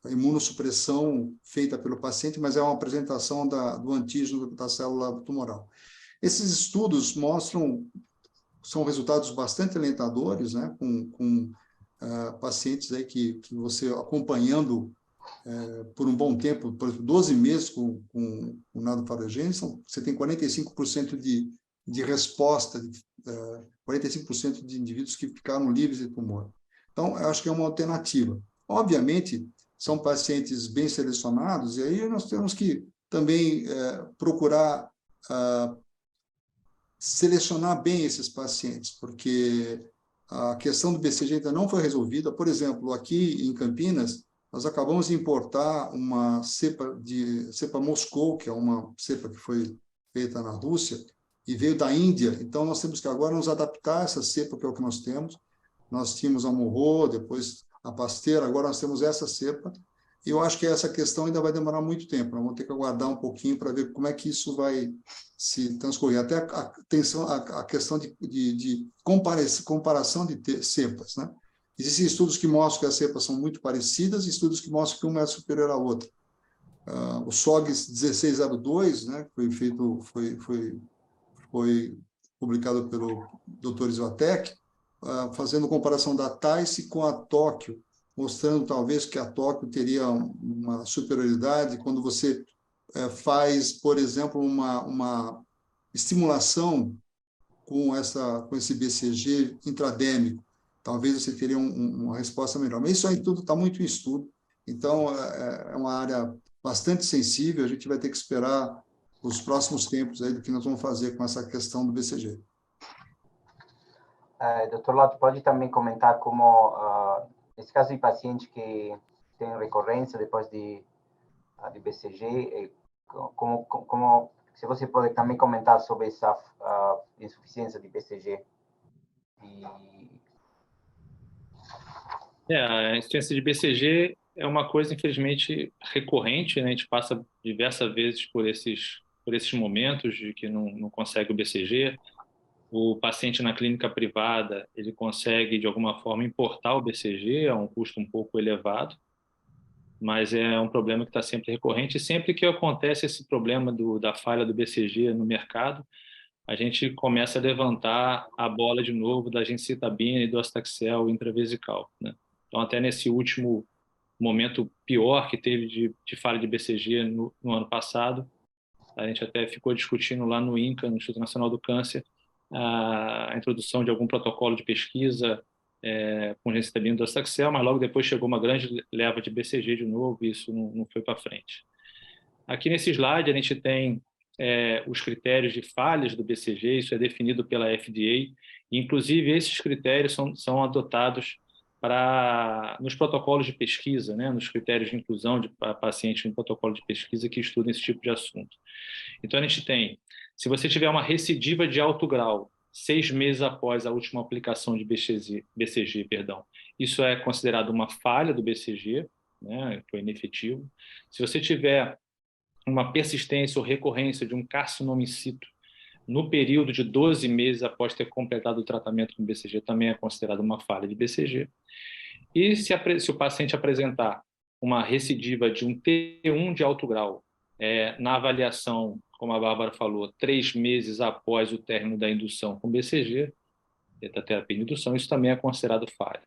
a imunossupressão feita pelo paciente, mas é uma apresentação do antígeno da célula tumoral. Esses estudos são resultados bastante alentadores, né, com pacientes aí que você acompanhando por um bom tempo, por exemplo, 12 meses com o nadofaragene, você tem 45% de resposta, 45% de indivíduos que ficaram livres de tumor. Então, eu acho que é uma alternativa. Obviamente, são pacientes bem selecionados, e aí nós temos que também procurar selecionar bem esses pacientes, porque a questão do BCG ainda não foi resolvida. Por exemplo, aqui em Campinas, nós acabamos de importar uma cepa Moscou, que é uma cepa que foi feita na Rússia, e veio da Índia. Então, nós temos que agora nos adaptar a essa cepa, que é o que nós temos. Nós tínhamos a Morro, depois a Pasteur, agora nós temos essa cepa. E eu acho que essa questão ainda vai demorar muito tempo. Nós vamos ter que aguardar um pouquinho para ver como é que isso vai se transcorrer. Até a questão de comparação de cepas, né? Existem estudos que mostram que as cepas são muito parecidas e estudos que mostram que uma é superior à outra. O SOGS 1602, né, foi publicado pelo Dr. Svatek, fazendo comparação da TAICE com a Tóquio, mostrando talvez que a Tóquio teria uma superioridade quando você faz, por exemplo, uma estimulação com esse BCG intradêmico. talvez você teria uma resposta melhor. Mas isso aí tudo está muito em estudo, então é uma área bastante sensível, a gente vai ter que esperar os próximos tempos aí do que nós vamos fazer com essa questão do BCG. Dr. Lott, pode também comentar como, nesse caso de paciente que tem recorrência depois de BCG, se você pode também comentar sobre essa insuficiência de BCG. A insuficiência de BCG é uma coisa, infelizmente, recorrente, né? A gente passa diversas vezes por esses momentos de que não consegue o BCG. O paciente na clínica privada, ele consegue, de alguma forma, importar o BCG a um custo um pouco elevado, mas é um problema que está sempre recorrente. E sempre que acontece esse problema da falha do BCG no mercado, a gente começa a levantar a bola de novo da gencitabina e do docetaxel intravesical, né? Então, até nesse último momento pior que teve de falha de BCG no ano passado, a gente até ficou discutindo lá no INCA, no Instituto Nacional do Câncer, a introdução de algum protocolo de pesquisa com gencitabina e docetaxel, mas logo depois chegou uma grande leva de BCG de novo e isso não foi para frente. Aqui nesse slide a gente tem os critérios de falhas do BCG, isso é definido pela FDA, e inclusive esses critérios são adotados nos protocolos de pesquisa, né, nos critérios de inclusão de pacientes em protocolo de pesquisa que estudam esse tipo de assunto. Então a gente tem, se você tiver uma recidiva de alto grau, 6 meses após a última aplicação de BCG, isso é considerado uma falha do BCG, né, foi inefetivo. Se você tiver uma persistência ou recorrência de um carcinoma in situ no período de 12 meses após ter completado o tratamento com BCG, também é considerado uma falha de BCG. E se o paciente apresentar uma recidiva de um T1 de alto grau, na avaliação, como a Bárbara falou, 3 meses após o término da indução com BCG, da terapia de indução, isso também é considerado falha.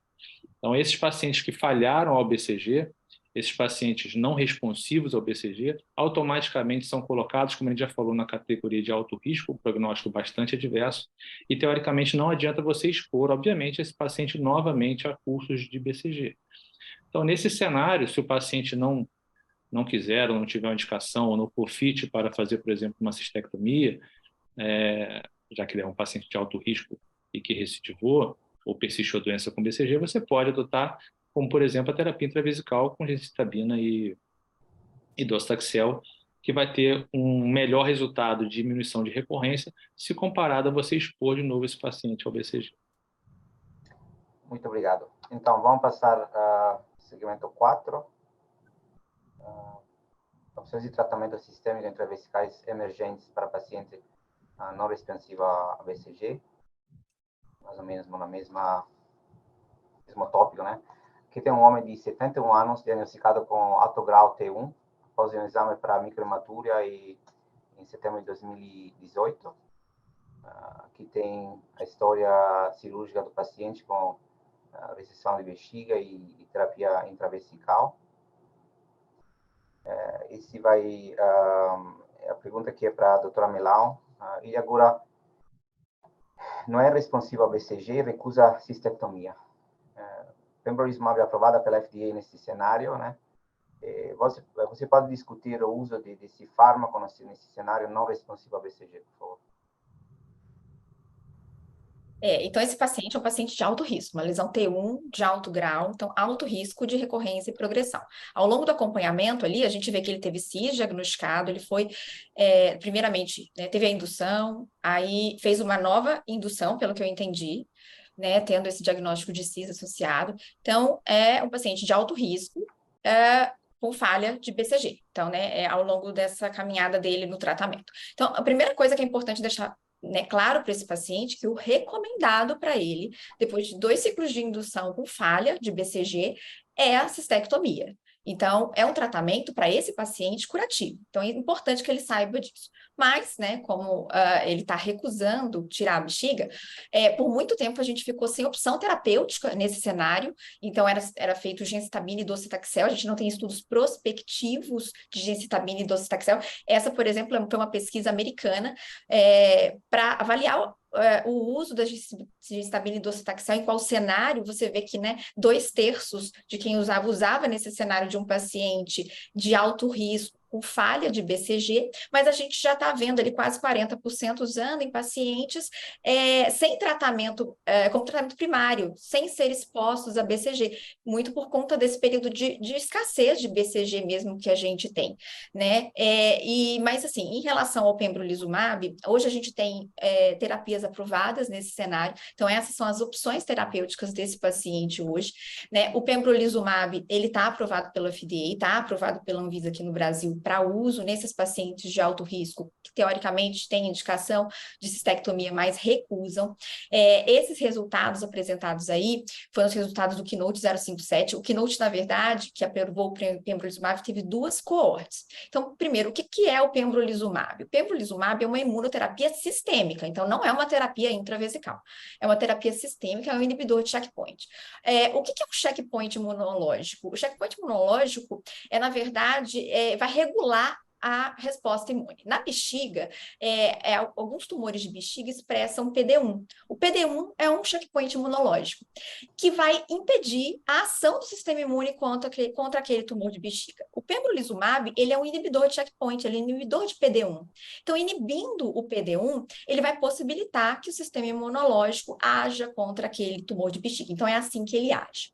Então, esses pacientes que falharam ao BCG, esses pacientes não responsivos ao BCG, automaticamente são colocados, como a gente já falou, na categoria de alto risco, prognóstico bastante adverso, e teoricamente não adianta você expor, obviamente, esse paciente novamente a cursos de BCG. Então, nesse cenário, se o paciente não quiser, ou não tiver uma indicação, ou não for fit para fazer, por exemplo, uma cistectomia, já que ele é um paciente de alto risco e que recidivou, ou persistiu a doença com BCG, você pode adotar, como, por exemplo, a terapia intravesical com gencitabina e docetaxel, que vai ter um melhor resultado de diminuição de recorrência se comparado a você expor de novo esse paciente ao BCG. Muito obrigado. Então, vamos passar ao segmento 4. Opções de tratamento sistêmico intravesicais emergentes para paciente não responsivo a BCG. Mais ou menos no mesmo tópico, né? Aqui tem um homem de 71 anos diagnosticado com alto grau T1 após um exame para microhematúria em setembro de 2018. Aqui tem a história cirúrgica do paciente com reseção de bexiga e terapia intravesical. Esse vai a pergunta que é para a doutora Melão. Ele agora não é responsivo ao BCG, recusa cistectomia. Pembrolizumab é aprovada pela FDA nesse cenário, né? Você pode discutir o uso desse fármaco nesse cenário não responsivo ao BCG, por favor. Então, esse paciente é um paciente de alto risco, uma lesão T1 de alto grau, então alto risco de recorrência e progressão. Ao longo do acompanhamento ali, a gente vê que ele teve CIS diagnosticado, ele foi, primeiramente, né, teve a indução, aí fez uma nova indução, pelo que eu entendi, né, tendo esse diagnóstico de CIS associado. Então, é um paciente de alto risco, com falha de BCG. Então, né, ao longo dessa caminhada dele no tratamento. Então, a primeira coisa que é importante deixar, né, claro para esse paciente que o recomendado para ele, depois de 2 ciclos de indução com falha de BCG, é a cistectomia. Então, é um tratamento para esse paciente curativo. Então, é importante que ele saiba disso. Mas, né, como ele está recusando tirar a bexiga, por muito tempo a gente ficou sem opção terapêutica nesse cenário. Então, era feito gencitabina e docetaxel. A gente não tem estudos prospectivos de gencitabina e docetaxel. Essa, por exemplo, foi uma pesquisa americana para avaliar o uso da gemcitabina e docetaxel, em qual cenário você vê que, né, 2/3 de quem usava nesse cenário de um paciente de alto risco, com falha de BCG, mas a gente já está vendo ali quase 40% usando em pacientes sem tratamento, como tratamento primário, sem ser expostos a BCG, muito por conta desse período de escassez de BCG mesmo que a gente tem, né? Mas assim, em relação ao pembrolizumab, hoje a gente tem terapias aprovadas nesse cenário, então essas são as opções terapêuticas desse paciente hoje, né? O pembrolizumab, ele está aprovado pela FDA, está aprovado pela Anvisa aqui no Brasil para uso nesses pacientes de alto risco, que teoricamente têm indicação de cistectomia, mas recusam. Esses resultados apresentados aí foram os resultados do Keynote 057. O Keynote, na verdade, que aprovou o pembrolizumab, teve 2 coortes. Então, primeiro, o que é o pembrolizumab? O pembrolizumab é uma imunoterapia sistêmica, então não é uma terapia intravesical, é uma terapia sistêmica, é um inibidor de checkpoint. O que é um checkpoint imunológico? O checkpoint imunológico na verdade, vai regular a resposta imune. Na bexiga, alguns tumores de bexiga expressam PD-1. O PD-1 é um checkpoint imunológico que vai impedir a ação do sistema imune contra aquele tumor de bexiga. O pembrolizumab, ele é um inibidor de checkpoint, ele é um inibidor de PD-1. Então, inibindo o PD-1, ele vai possibilitar que o sistema imunológico haja contra aquele tumor de bexiga. Então, é assim que ele age.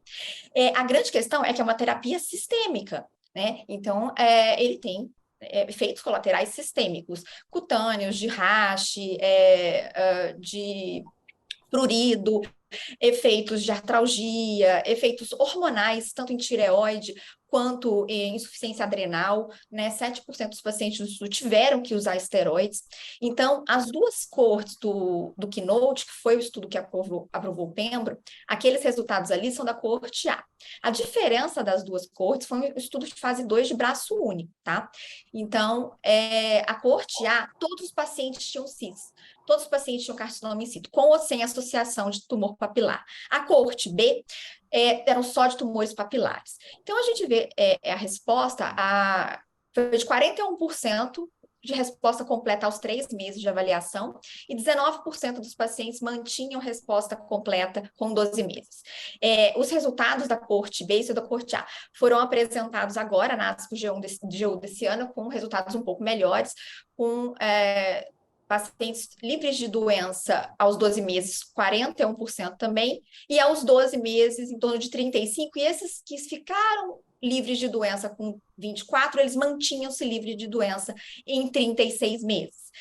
A grande questão é que é uma terapia sistêmica, né? Então, ele tem efeitos colaterais sistêmicos, cutâneos, de rash, de prurido, efeitos de artralgia, efeitos hormonais, tanto em tireoide quanto em insuficiência adrenal, né? 7% dos pacientes tiveram que usar esteroides. Então, as 2 coortes do Keynote, que foi o estudo que aprovou o pembro, aqueles resultados ali são da coorte A. A diferença das 2 coortes foi um estudo de fase 2 de braço único, tá? Então, a coorte A, todos os pacientes tinham CIS. Todos os pacientes tinham carcinoma in situ, com ou sem associação de tumor papilar. A coorte B eram só de tumores papilares. Então, a gente vê a resposta foi de 41% de resposta completa aos 3 meses de avaliação e 19% dos pacientes mantinham resposta completa com 12 meses. Os resultados da coorte B e da coorte A foram apresentados agora na ASCO GU desse ano, com resultados um pouco melhores, com pacientes livres de doença aos 12 meses, 41% também, e aos 12 meses, em torno de 35%, e esses que ficaram livres de doença com 24%, eles mantinham-se livres de doença em 36 meses.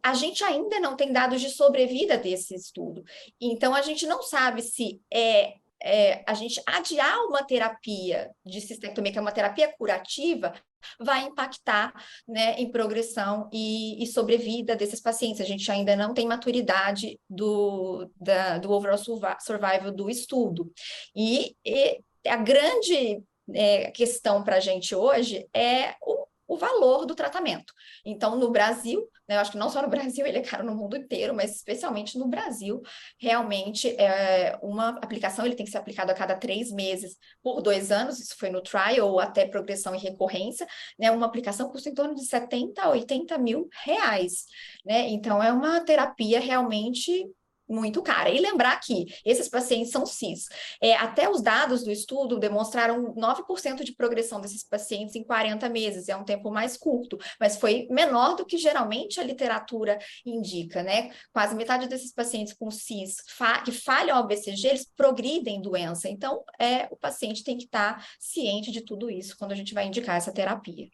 A gente ainda não tem dados de sobrevida desse estudo, então a gente não sabe se a gente adiar uma terapia de cistectomia, que é uma terapia curativa, vai impactar, né, em progressão e sobrevida desses pacientes. A gente ainda não tem maturidade do overall survival do estudo. E a grande questão para a gente hoje é o valor do tratamento. Então, no Brasil, né, eu acho que não só no Brasil, ele é caro no mundo inteiro, mas especialmente no Brasil, realmente uma aplicação ele tem que ser aplicado a cada 3 meses por 2 anos, isso foi no trial, ou até progressão e recorrência, né, uma aplicação custa em torno de 70 a 80 mil reais, né? Então, é uma terapia realmente muito cara. E lembrar que esses pacientes são cis. Até os dados do estudo demonstraram 9% de progressão desses pacientes em 40 meses. É um tempo mais curto, mas foi menor do que geralmente a literatura indica, né? Quase metade desses pacientes com cis que falham ao BCG, eles progridem doença. Então, o paciente tem que estar ciente de tudo isso quando a gente vai indicar essa terapia.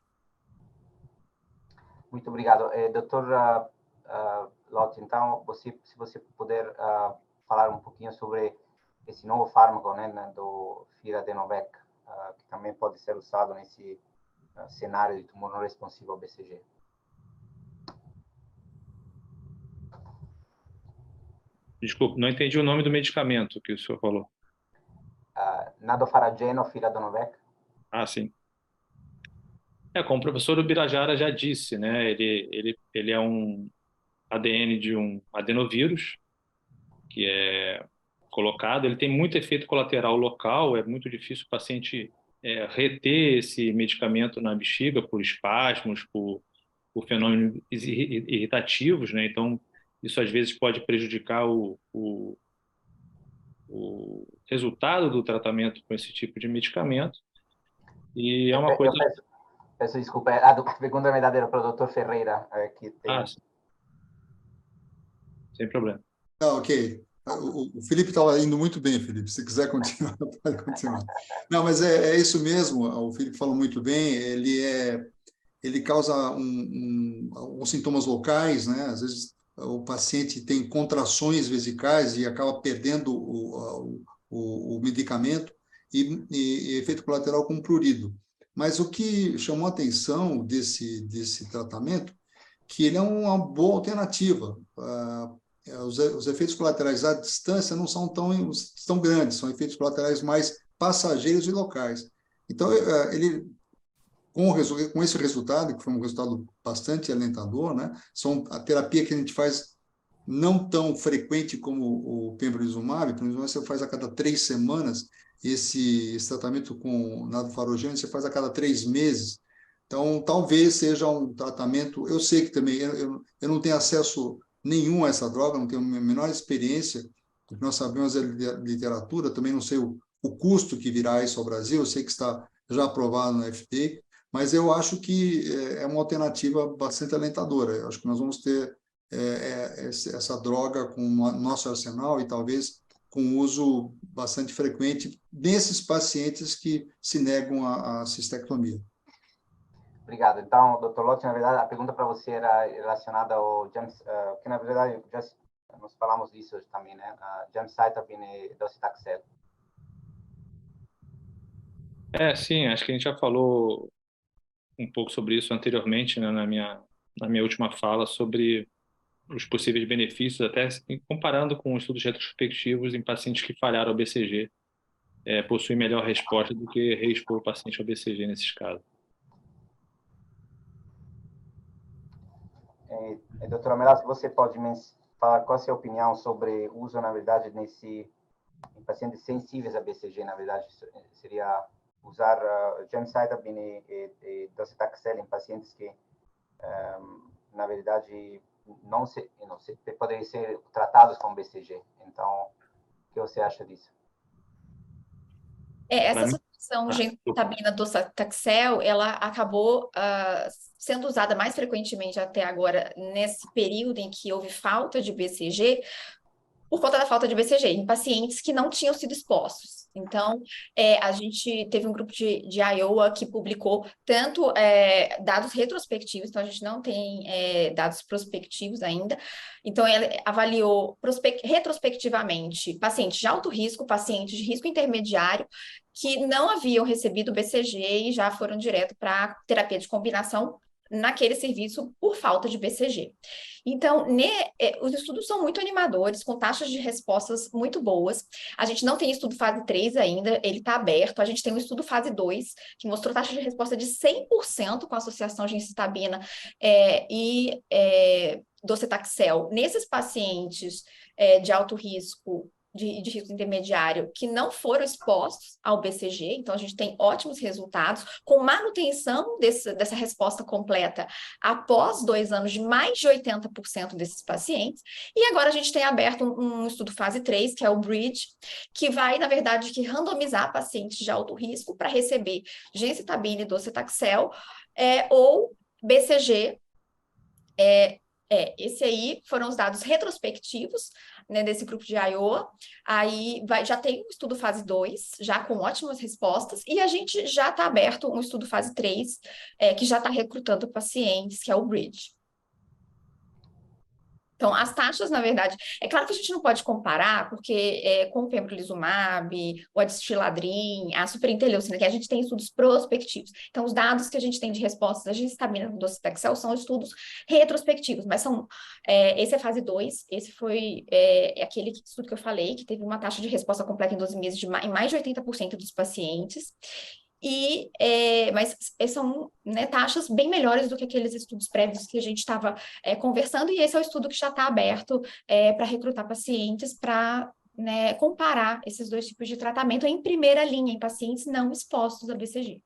Muito obrigado. Doutor Lotz, então, se você puder falar um pouquinho sobre esse novo fármaco, né, do Firadenovec, que também pode ser usado nesse cenário de tumor não responsivo ao BCG. Desculpa, não entendi o nome do medicamento que o senhor falou. Nadofarageno Firadenovec. Ah, sim. Como o professor Ubirajara já disse, né, ele é um ADN de um adenovírus que é colocado, ele tem muito efeito colateral local, é muito difícil o paciente reter esse medicamento na bexiga por espasmos, por fenômenos irritativos, né? Então, Isso, às vezes, pode prejudicar o resultado do tratamento com esse tipo de medicamento. E é uma coisa... Peço desculpa, a pergunta, na verdade, era para o Dr. Ferreira, que tem... Sem problema. Não, ok. O Felipe estava indo muito bem, Felipe. Se quiser continuar, pode continuar. Não, mas é isso mesmo. O Felipe falou muito bem. Ele causa uns sintomas locais, né? Às vezes o paciente tem contrações vesicais e acaba perdendo o medicamento e efeito colateral com prurido. Mas o que chamou a atenção desse tratamento, que ele é uma boa alternativa. Os efeitos colaterais à distância não são tão grandes, são efeitos colaterais mais passageiros e locais. Então, ele, com esse resultado, que foi um resultado bastante alentador, né? A terapia que a gente faz não tão frequente como o pembrolizumab. O pembrolizumab você faz a cada 3 semanas, esse tratamento com nadofarogênio você faz a cada 3 meses. Então, talvez seja um tratamento... Eu sei que também eu não tenho acesso nenhum a essa droga, não tenho a menor experiência, porque nós sabemos a literatura, também não sei o custo que virá isso ao Brasil, eu sei que está já aprovado no FDA, mas eu acho que é uma alternativa bastante alentadora. Eu acho que nós vamos ter essa droga com o nosso arsenal e talvez com uso bastante frequente nesses pacientes que se negam à cistectomia. Obrigado. Então, Dr. Lotz, na verdade, a pergunta para você era relacionada ao que na verdade nós falamos disso hoje também, né? Gemcitabine e docetaxel. Sim, acho que a gente já falou um pouco sobre isso anteriormente, né, na minha última fala, sobre os possíveis benefícios, até comparando com estudos retrospectivos em pacientes que falharam ao BCG, possuem melhor resposta do que reexpor o paciente ao BCG nesses casos. Doutora Melasco, você pode falar qual é a sua opinião sobre o uso, na verdade, em pacientes sensíveis a BCG, na verdade, seria usar gemcitabine e docetaxel em pacientes que, na verdade, não poderiam ser tratados com BCG. Então, o que você acha disso? Essa solução gemcitabina docetaxel, ela acabou sendo usada mais frequentemente até agora, nesse período em que houve falta de BCG, por conta da falta de BCG, em pacientes que não tinham sido expostos. Então, a gente teve um grupo de Iowa que publicou tanto dados retrospectivos, então a gente não tem dados prospectivos ainda. Então, ele avaliou retrospectivamente pacientes de alto risco, pacientes de risco intermediário, que não haviam recebido BCG e já foram direto para terapia de combinação naquele serviço por falta de BCG. Então, os estudos são muito animadores, com taxas de respostas muito boas. A gente não tem estudo fase 3 ainda, ele está aberto. A gente tem um estudo fase 2, que mostrou taxa de resposta de 100% com a associação gemcitabina e docetaxel nesses pacientes de alto risco, de risco intermediário, que não foram expostos ao BCG. Então, a gente tem ótimos resultados, com manutenção dessa resposta completa após 2 anos de mais de 80% desses pacientes. E agora a gente tem aberto um estudo fase 3, que é o BRIDGE, que vai, na verdade, randomizar pacientes de alto risco para receber gemcitabine e docetaxel ou BCG. Esse aí foram os dados retrospectivos, né, desse grupo de Iowa. Aí já tem um estudo fase 2, já com ótimas respostas, e a gente já está aberto um estudo fase 3, que já está recrutando pacientes, que é o BRIDGE. Então, as taxas, na verdade, é claro que a gente não pode comparar, porque com o pembrolizumab, o adstiladrin, a superinterleucina, que a gente tem estudos prospectivos. Então, os dados que a gente tem de respostas da gemcitabina do docetaxel são estudos retrospectivos, mas esse é fase 2, esse foi aquele estudo que eu falei, que teve uma taxa de resposta completa em 12 meses em mais de 80% dos pacientes. Mas são, né, taxas bem melhores do que aqueles estudos prévios que a gente estava conversando, e esse é o estudo que já está aberto para recrutar pacientes, para, né, comparar esses 2 tipos de tratamento em primeira linha, em pacientes não expostos a BCG.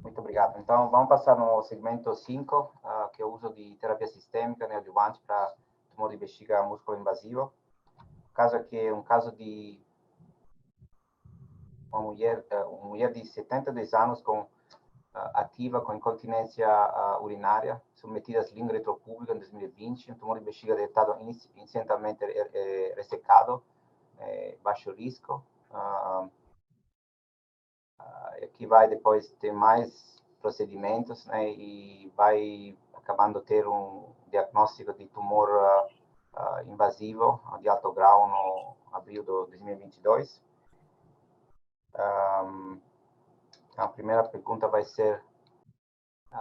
Muito obrigado. Então, vamos passar no segmento 5, que é o uso de terapia sistêmica neoadjuvante para tumor de bexiga músculo-invasivo. O caso aqui é um caso de uma mulher de 72 anos ativa com incontinência urinária, submetida a seringa retropública em 2020, um tumor de bexiga detectado inicialmente ressecado, baixo risco. Aqui vai depois ter mais procedimentos, né, e vai acabando ter um diagnóstico de tumor invasivo de alto grau no abril de 2022. A primeira pergunta vai ser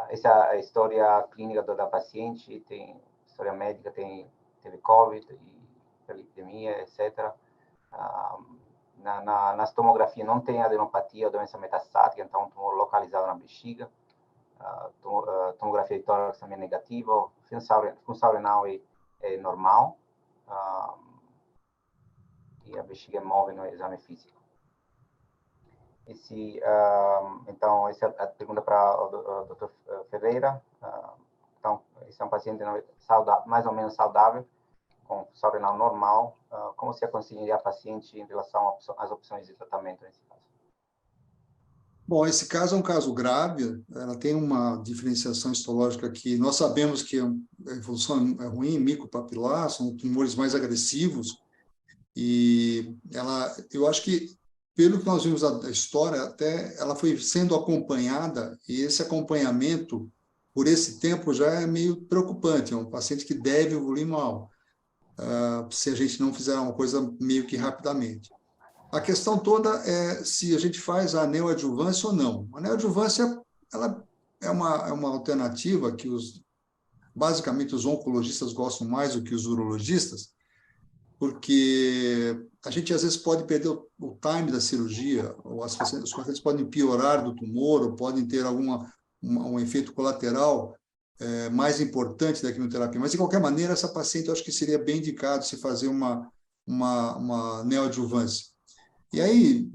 essa é a história clínica da paciente, tem história médica, teve COVID e epidemia, etc. Na tomografia não tem adenopatia ou doença metastática, então um tumor localizado na bexiga. Tomografia de tórax também é negativa, função renal é normal, e a bexiga é móvel no exame físico. Então, essa é a pergunta para o Dr. Ferreira. Então, esse é um paciente mais ou menos saudável, com função renal normal. Como você aconselharia a paciente em relação às opções de tratamento nesse caso? Bom, esse caso é um caso grave, ela tem uma diferenciação histológica que nós sabemos que a evolução é ruim, micopapilar, são tumores mais agressivos, e eu acho que, pelo que nós vimos a história, até ela foi sendo acompanhada, e esse acompanhamento, por esse tempo, já é meio preocupante, é um paciente que deve evoluir mal, se a gente não fizer uma coisa meio que rapidamente. A questão toda é se a gente faz a neoadjuvância ou não. A neoadjuvância ela é uma alternativa que basicamente os oncologistas gostam mais do que os urologistas, porque a gente às vezes pode perder o time da cirurgia, ou os pacientes podem piorar do tumor, ou podem ter um efeito colateral mais importante da quimioterapia. Mas, de qualquer maneira, essa paciente eu acho que seria bem indicado se fazer uma neoadjuvância. E aí,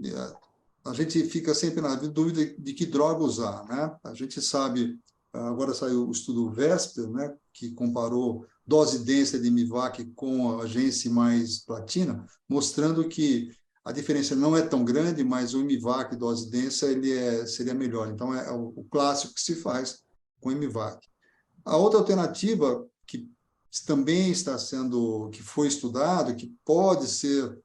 a gente fica sempre na dúvida de que droga usar, né? A gente sabe, agora saiu o estudo VESPER, né, que comparou dose densa de Imivac com a Agência mais platina, mostrando que a diferença não é tão grande, mas o Imivac dose densa seria melhor. Então, é o clássico que se faz com o Imivac. A outra alternativa que também que foi estudado, que pode ser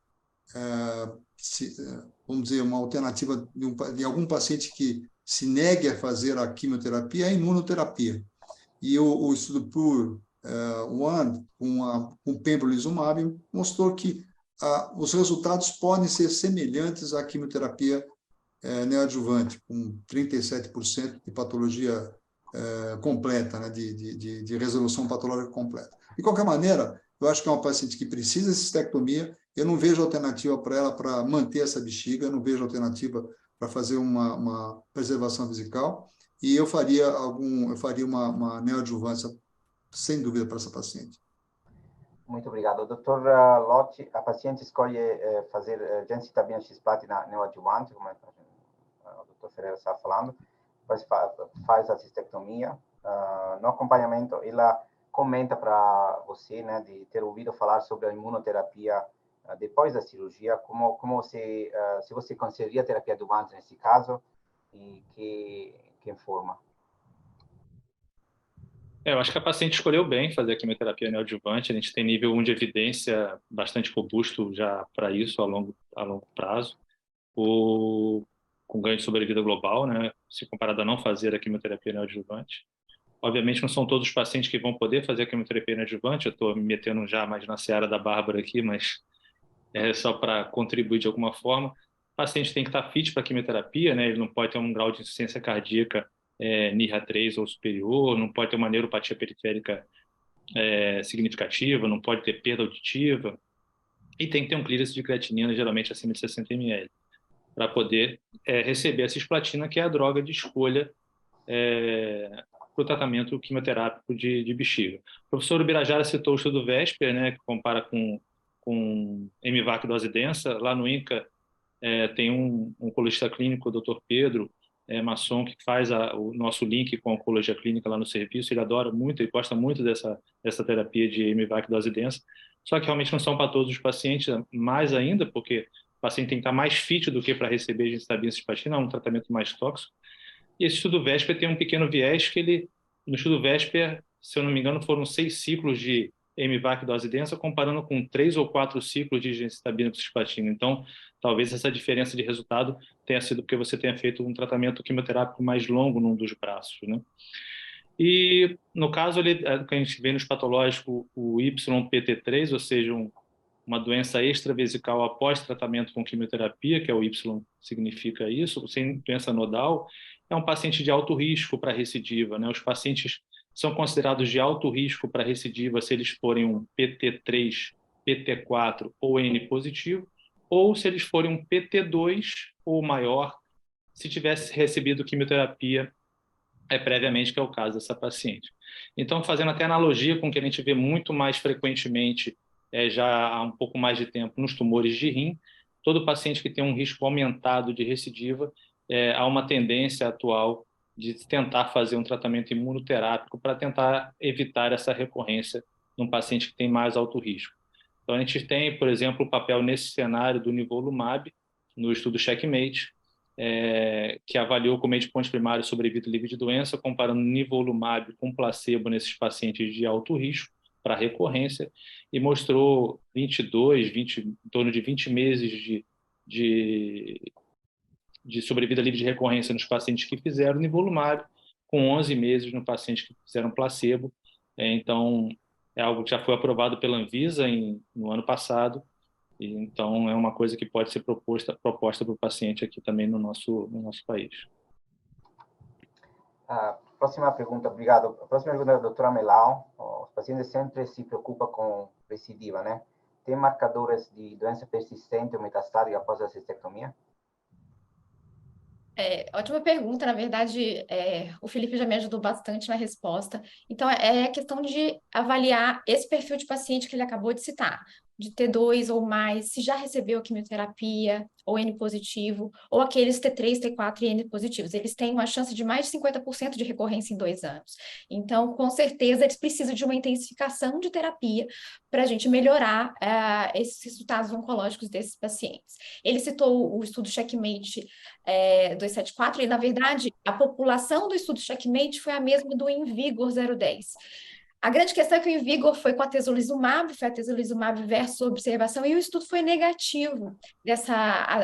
vamos dizer, uma alternativa de algum paciente que se negue a fazer a quimioterapia é a imunoterapia. E o estudo PUR-1 com pembrolizumab mostrou que os resultados podem ser semelhantes à quimioterapia neoadjuvante, com 37% de patologia completa, né, de resolução patológica completa. De qualquer maneira, eu acho que é uma paciente que precisa de cistectomia. Eu não vejo alternativa para ela para manter essa bexiga, não vejo alternativa para fazer uma preservação vesical, e eu faria uma neoadjuvância, sem dúvida, para essa paciente. Muito obrigado. Dr. Lotti, a paciente escolhe fazer gemcitabina cisplatina neoadjuvante, como o Dr. Ferreira está falando, faz a cistectomia. No acompanhamento, ela comenta para você, né, de ter ouvido falar sobre a imunoterapia depois da cirurgia, como você, se você consideraria terapia adjuvante nesse caso, e que forma? Eu acho que a paciente escolheu bem fazer a quimioterapia neoadjuvante. A gente tem nível 1 de evidência bastante robusto já para isso a longo prazo, com ganho de sobrevida global, né, se comparado a não fazer a quimioterapia neoadjuvante. Obviamente, não são todos os pacientes que vão poder fazer a quimioterapia neoadjuvante. Eu estou me metendo já mais na seara da Bárbara aqui, mas é só para contribuir de alguma forma. O paciente tem que estar fit para a quimioterapia, né? Ele não pode ter um grau de insuficiência cardíaca NIRA 3 ou superior, não pode ter uma neuropatia periférica significativa, não pode ter perda auditiva, e tem que ter um clearance de creatinina, geralmente acima de 60 ml, para poder receber a cisplatina, que é a droga de escolha para o tratamento quimioterápico de bexiga. O professor Ubirajara citou o estudo VESPER, né, que compara com Emivac dose densa. Lá no INCA tem um oncologista clínico, o Dr. Pedro, Masson, que faz o nosso link com a oncologia clínica lá no serviço. Ele adora muito, ele gosta muito dessa terapia de MVAC dose densa, só que realmente não são para todos os pacientes, mais ainda, porque o paciente tem que estar mais fit do que para receber gemcitabina cisplatina, é um tratamento mais tóxico. E esse estudo VESPER tem um pequeno viés que no estudo VESPER, se eu não me engano, foram 6 ciclos de MVAC dose densa, comparando com 3 ou 4 ciclos de gemcitabina cisplatina. Então, talvez essa diferença de resultado tenha sido porque você tenha feito um tratamento quimioterápico mais longo num dos braços, né? E, no caso, que a gente vê nos patológicos, o YPT3, ou seja, uma doença extravesical após tratamento com quimioterapia, que é o Y significa isso, sem doença nodal, é um paciente de alto risco para recidiva, né? Os pacientes são considerados de alto risco para recidiva se eles forem um PT3, PT4 ou N positivo, ou se eles forem um PT2 ou maior, se tivesse recebido quimioterapia previamente, que é o caso dessa paciente. Então, fazendo até analogia com o que a gente vê muito mais frequentemente, já há um pouco mais de tempo, nos tumores de rim, todo paciente que tem um risco aumentado de recidiva, há uma tendência atual de tentar fazer um tratamento imunoterápico para tentar evitar essa recorrência num paciente que tem mais alto risco. Então, a gente tem, por exemplo, o papel nesse cenário do nivolumab, no estudo CheckMate, que avaliou como endpoint primário sobrevida livre de doença, comparando nivolumab com placebo nesses pacientes de alto risco para recorrência, e mostrou em torno de 20 meses de sobrevida livre de recorrência nos pacientes que fizeram nivolumab, com 11 meses no paciente que fizeram placebo. Então, é algo que já foi aprovado pela Anvisa no ano passado, e então é uma coisa que pode ser proposta para o paciente aqui também no nosso país. Próxima pergunta, obrigado. A próxima pergunta é da doutora Melau. Os pacientes sempre se preocupam com recidiva, né? Tem marcadores de doença persistente ou metastática após a cistectomia? Ótima pergunta, na verdade, o Felipe já me ajudou bastante na resposta. Então, é a questão de avaliar esse perfil de paciente que ele acabou de citar, de T2 ou mais, se já recebeu quimioterapia, ou N positivo, ou aqueles T3, T4 e N positivos. Eles têm uma chance de mais de 50% de recorrência em 2 anos. Então, com certeza, eles precisam de uma intensificação de terapia para a gente melhorar esses resultados oncológicos desses pacientes. Ele citou o estudo CheckMate 274, e, na verdade, a população do estudo CheckMate foi a mesma do InVigor 010. A grande questão é que o InVigor foi com a atezolizumab, foi a atezolizumab versus observação, e o estudo foi negativo dessa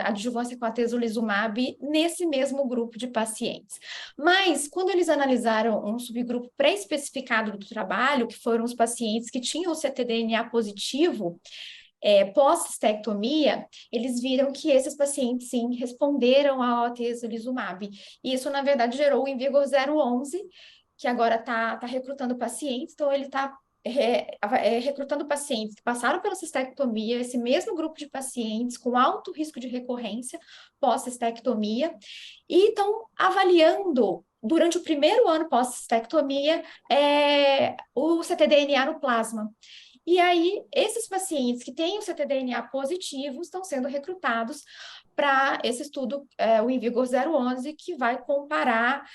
adjuvância com a atezolizumab nesse mesmo grupo de pacientes. Mas, quando eles analisaram um subgrupo pré-especificado do trabalho, que foram os pacientes que tinham o ctDNA positivo, pós-cistectomia, eles viram que esses pacientes, sim, responderam ao atezolizumab. E isso, na verdade, gerou o InVigor 011, que agora está recrutando pacientes. Então, ele está recrutando pacientes que passaram pela cistectomia, esse mesmo grupo de pacientes com alto risco de recorrência pós-cistectomia, e estão avaliando, durante o primeiro ano pós-cistectomia, o ctDNA no plasma. E aí, esses pacientes que têm o ctDNA positivo estão sendo recrutados para esse estudo, o InVigor 011, que vai comparar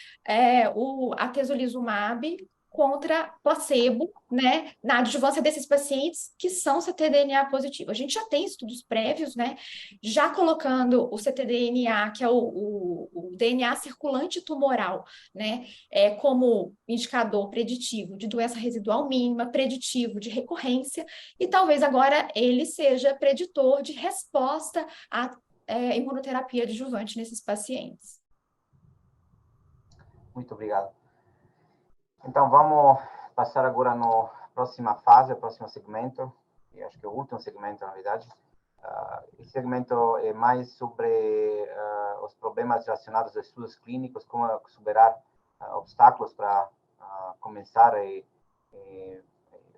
o atezolizumab contra placebo, né, na adjuvância desses pacientes que são ctDNA positivo. A gente já tem estudos prévios, né, já colocando o ctDNA, que é o DNA circulante tumoral, né, como indicador preditivo de doença residual mínima, preditivo de recorrência, e talvez agora ele seja preditor de resposta à imunoterapia adjuvante nesses pacientes. Muito obrigado. Então, vamos passar agora na próxima fase, próximo segmento, e acho que é o último segmento, na verdade. Esse segmento é mais sobre os problemas relacionados a estudos clínicos, como superar obstáculos para começar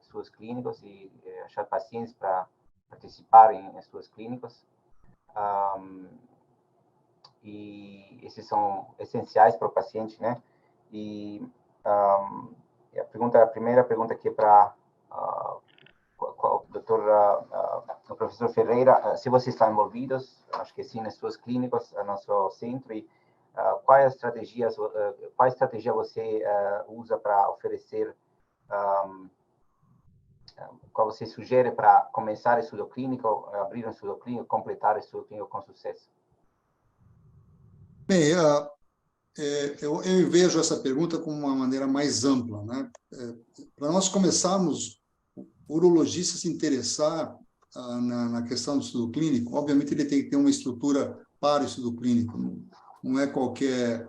estudos clínicos e achar pacientes para participar em estudos clínicos. E esses são essenciais para o paciente, né? E a primeira pergunta aqui é para o professor Ferreira, se vocês estão envolvidos, acho que sim, em estudos clínicos, no nosso centro, e qual estratégia você usa para oferecer, qual você sugere para começar estudo clínico, abrir um estudo clínico, completar o estudo clínico com sucesso? Bem, eu vejo essa pergunta como uma maneira mais ampla, né? Para nós começarmos, o urologista se interessar na questão do estudo clínico, obviamente ele tem que ter uma estrutura para o estudo clínico. Não é qualquer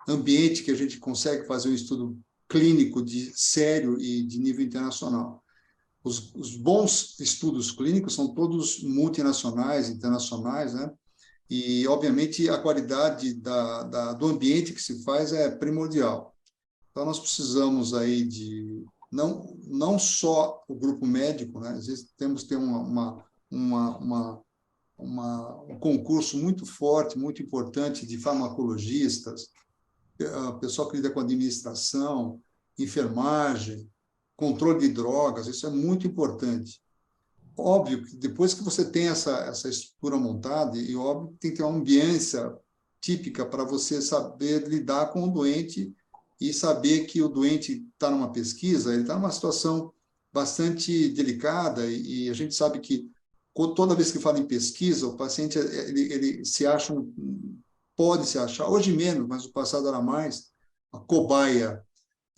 ambiente que a gente consegue fazer um estudo clínico sério e de nível internacional. Os bons estudos clínicos são todos multinacionais, internacionais, né? E, obviamente, a qualidade do ambiente que se faz é primordial. Então, nós precisamos aí de, não só o grupo médico, né? Às vezes temos que ter um concurso muito forte, muito importante de farmacologistas, pessoal que lida com administração, enfermagem, controle de drogas, isso é muito importante. Óbvio que depois que você tem essa estrutura montada, e óbvio que tem que ter uma ambiência típica para você saber lidar com o doente e saber que o doente está numa pesquisa, ele está numa situação bastante delicada, e a gente sabe que toda vez que fala em pesquisa, o paciente ele pode se achar, hoje menos, mas no passado era mais, a cobaia.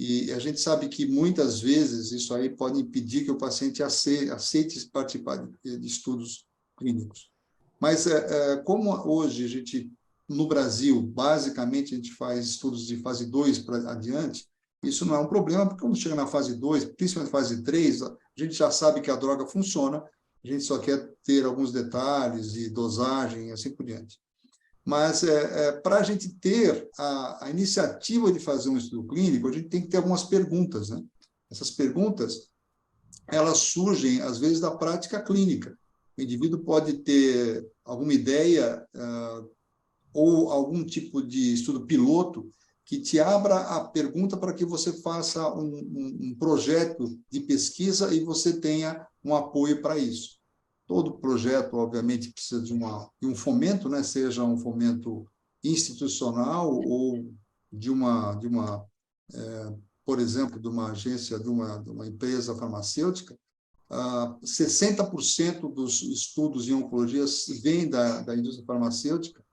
E a gente sabe que muitas vezes isso aí pode impedir que o paciente aceite participar de estudos clínicos. Mas como hoje a gente, no Brasil, basicamente a gente faz estudos de fase 2 para adiante, isso não é um problema, porque quando chega na fase 2, principalmente fase 3, a gente já sabe que a droga funciona, a gente só quer ter alguns detalhes de dosagem e assim por diante. Mas para a gente ter a iniciativa de fazer um estudo clínico, a gente tem que ter algumas perguntas, né? Essas perguntas, elas surgem, às vezes, da prática clínica. O indivíduo pode ter alguma ideia ou algum tipo de estudo piloto que te abra a pergunta para que você faça um projeto de pesquisa e você tenha um apoio para isso. Todo projeto, obviamente, precisa de um fomento, né? Seja um fomento institucional ou por exemplo, de uma agência, de uma empresa farmacêutica. 60% dos estudos em oncologia vêm da indústria farmacêutica.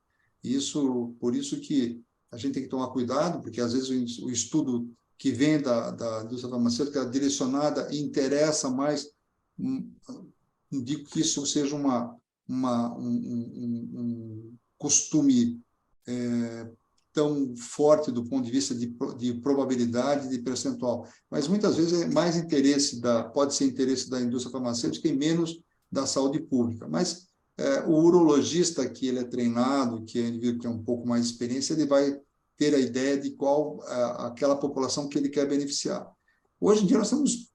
Por isso que a gente tem que tomar cuidado, porque às vezes o estudo que vem da indústria farmacêutica é direcionada e interessa mais. Não digo que isso seja um costume tão forte do ponto de vista de probabilidade, de percentual, mas muitas vezes pode ser interesse da indústria farmacêutica e menos da saúde pública. Mas o urologista que ele é treinado, que é um indivíduo que tem um pouco mais de experiência, ele vai ter a ideia de qual aquela população que ele quer beneficiar. Hoje em dia nós temos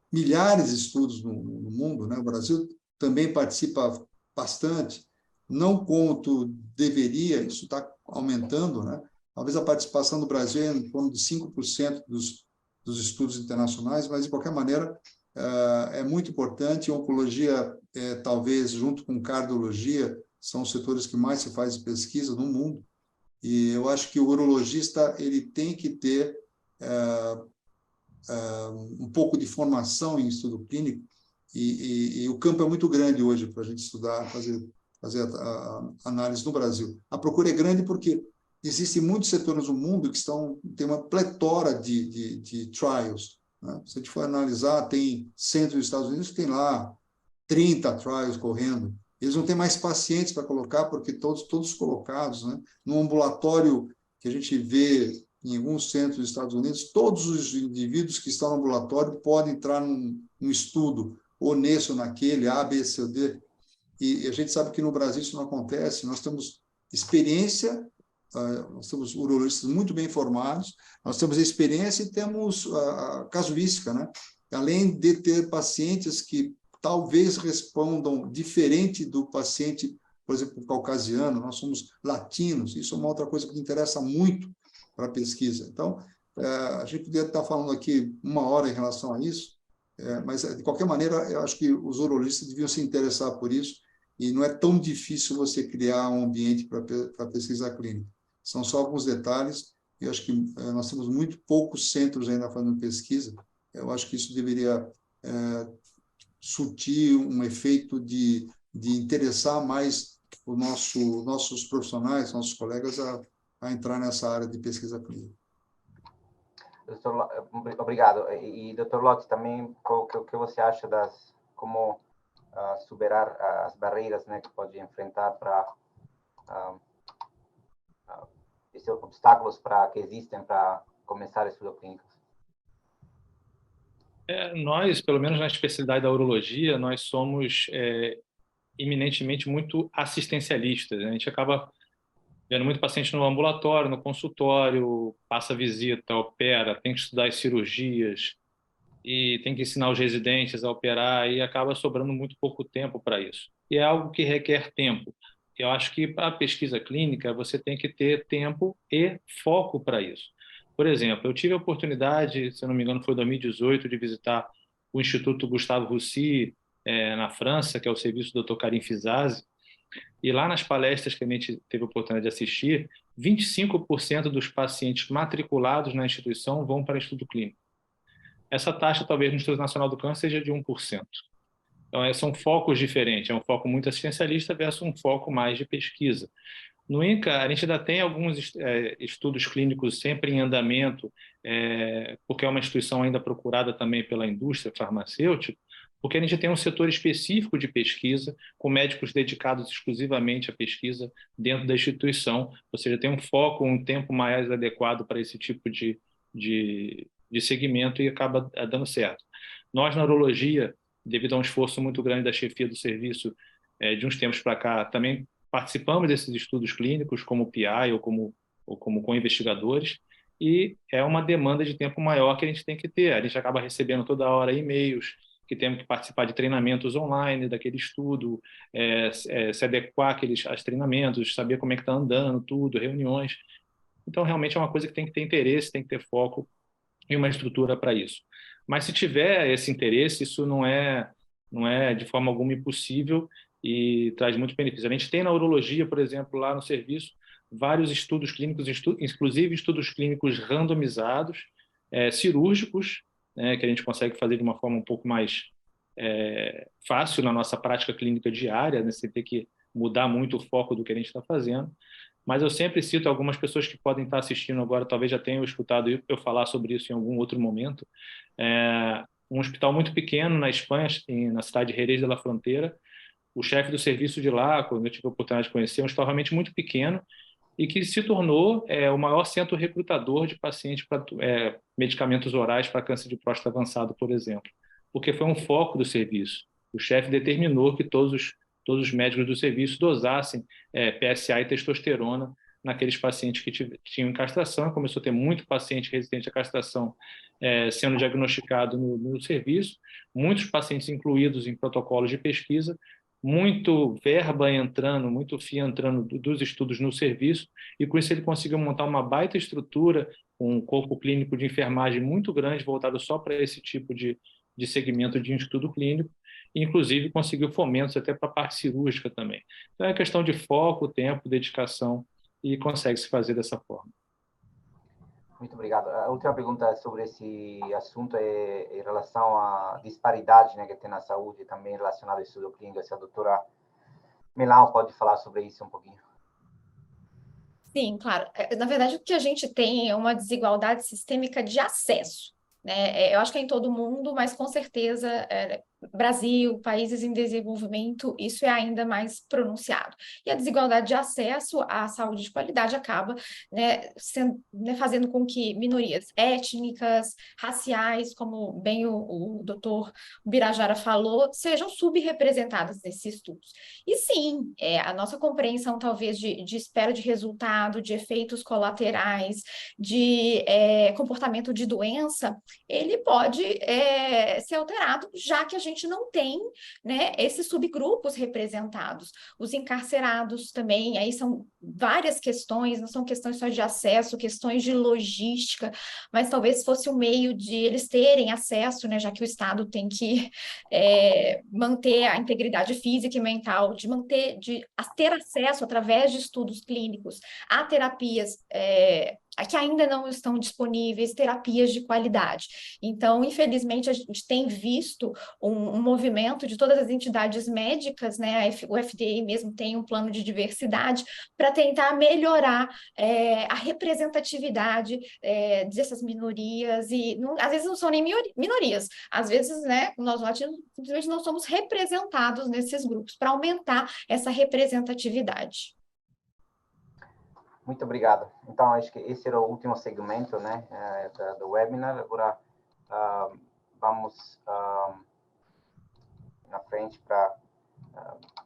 milhares de estudos no mundo, né? O Brasil também participa bastante, não quanto deveria, isso está aumentando, né? Talvez a participação do Brasil é em torno de 5% dos estudos internacionais, mas, de qualquer maneira, é muito importante. Oncologia, talvez, junto com cardiologia, são os setores que mais se faz pesquisa no mundo, e eu acho que o urologista ele tem que ter um pouco de formação em estudo clínico, e o campo é muito grande hoje para a gente estudar, fazer a análise no Brasil. A procura é grande porque existem muitos setores no mundo que tem uma pletora de trials, né? Se a gente for analisar, tem centros dos Estados Unidos que tem lá 30 trials correndo. Eles não têm mais pacientes para colocar, porque todos colocados, né? No ambulatório que a gente vê em alguns centros dos Estados Unidos, todos os indivíduos que estão no ambulatório podem entrar num estudo, ou nesse ou naquele, A, B, C ou D. E a gente sabe que no Brasil isso não acontece. Nós temos experiência, nós temos urologistas muito bem formados, nós temos experiência e temos a casuística, né? Além de ter pacientes que talvez respondam diferente do paciente, por exemplo, caucasiano, nós somos latinos, isso é uma outra coisa que interessa muito para a pesquisa. Então, a gente poderia estar falando aqui 1 hora em relação a isso, mas, de qualquer maneira, eu acho que os urologistas deviam se interessar por isso, e não é tão difícil você criar um ambiente para pesquisa clínica. São só alguns detalhes, e eu acho que nós temos muito poucos centros ainda fazendo pesquisa. Eu acho que isso deveria surtir um efeito de interessar mais nossos profissionais, nossos colegas a entrar nessa área de pesquisa clínica. Obrigado. E, Dr. Lotz, também, o que você acha como superar as barreiras, né, que pode enfrentar para esses obstáculos que existem para começar estudos clínicos? Nós, pelo menos na especialidade da urologia, nós somos eminentemente muito assistencialistas. A gente acaba vendo muito paciente no ambulatório, no consultório, passa visita, opera, tem que estudar as cirurgias e tem que ensinar os residentes a operar e acaba sobrando muito pouco tempo para isso. E é algo que requer tempo. Eu acho que para a pesquisa clínica você tem que ter tempo e foco para isso. Por exemplo, eu tive a oportunidade, se eu não me engano foi em 2018, de visitar o Instituto Gustave Roussy, na França, que é o serviço do Dr. Karim Fizazi, e lá nas palestras que a gente teve a oportunidade de assistir, 25% dos pacientes matriculados na instituição vão para estudo clínico. Essa taxa, talvez, no Instituto Nacional do Câncer seja de 1%. Então, são focos diferentes. É um foco muito assistencialista versus um foco mais de pesquisa. No INCA, a gente ainda tem alguns estudos clínicos sempre em andamento, porque é uma instituição ainda procurada também pela indústria farmacêutica, porque a gente tem um setor específico de pesquisa, com médicos dedicados exclusivamente à pesquisa dentro da instituição, ou seja, tem um foco, um tempo mais adequado para esse tipo de segmento e acaba dando certo. Nós, na urologia, devido a um esforço muito grande da chefia do serviço, de uns tempos para cá, também participamos desses estudos clínicos como PI ou como co-investigadores, e é uma demanda de tempo maior que a gente tem que ter. A gente acaba recebendo toda hora e-mails, que temos que participar de treinamentos online daquele estudo, se adequar aos treinamentos, saber como é que está andando tudo, reuniões. Então, realmente é uma coisa que tem que ter interesse, tem que ter foco e uma estrutura para isso. Mas se tiver esse interesse, isso não é de forma alguma impossível e traz muito benefício. A gente tem na urologia, por exemplo, lá no serviço, vários estudos clínicos, inclusive estudos clínicos randomizados, cirúrgicos, que a gente consegue fazer de uma forma um pouco mais fácil na nossa prática clínica diária, né, sem ter que mudar muito o foco do que a gente está fazendo. Mas eu sempre cito algumas pessoas que podem estar assistindo agora, talvez já tenham escutado eu falar sobre isso em algum outro momento. Um hospital muito pequeno na Espanha, na cidade de Jerez de la Frontera. O chefe do serviço de lá, quando eu tive a oportunidade de conhecer, um hospital realmente muito pequeno e que se tornou o maior centro recrutador de pacientes para medicamentos orais para câncer de próstata avançado, por exemplo, porque foi um foco do serviço. O chefe determinou que todos os médicos do serviço dosassem PSA e testosterona naqueles pacientes que tinham castração. Começou a ter muito paciente resistente à castração sendo diagnosticado no serviço, muitos pacientes incluídos em protocolos de pesquisa, muito verba entrando, muito FIA entrando dos estudos no serviço, e com isso ele conseguiu montar uma baita estrutura, um corpo clínico de enfermagem muito grande, voltado só para esse tipo de segmento de estudo clínico, e inclusive conseguiu fomentos até para a parte cirúrgica também. Então é questão de foco, tempo, dedicação, e consegue se fazer dessa forma. Muito obrigado. A última pergunta sobre esse assunto é em relação à disparidade, né, que tem na saúde, também relacionada ao estudo clínico. Se a doutora Melau pode falar sobre isso um pouquinho. Sim, claro. Na verdade, o que a gente tem é uma desigualdade sistêmica de acesso, né? Eu acho que é em todo mundo, mas com certeza Brasil, países em desenvolvimento, isso é ainda mais pronunciado. E a desigualdade de acesso à saúde de qualidade acaba, né, fazendo com que minorias étnicas, raciais, como bem o doutor Birajara falou, sejam subrepresentadas nesses estudos. E sim, a nossa compreensão talvez de espera de resultado, de efeitos colaterais, de comportamento de doença, ele pode ser alterado, já que a gente gente não tem, né, esses subgrupos representados. Os encarcerados também, aí são várias questões, não são questões só de acesso, questões de logística, mas talvez fosse o meio de eles terem acesso, né, já que o Estado tem que manter a integridade física e mental, de ter acesso através de estudos clínicos a terapias que ainda não estão disponíveis, terapias de qualidade. Então, infelizmente, a gente tem visto um movimento de todas as entidades médicas, né? O FDA mesmo tem um plano de diversidade para tentar melhorar a representatividade dessas minorias, e às vezes não são nem minorias, às vezes, né, nós latinos simplesmente não somos representados nesses grupos, para aumentar essa representatividade. Muito obrigado. Então, acho que esse era o último segmento, né, do webinar. Agora, vamos na frente para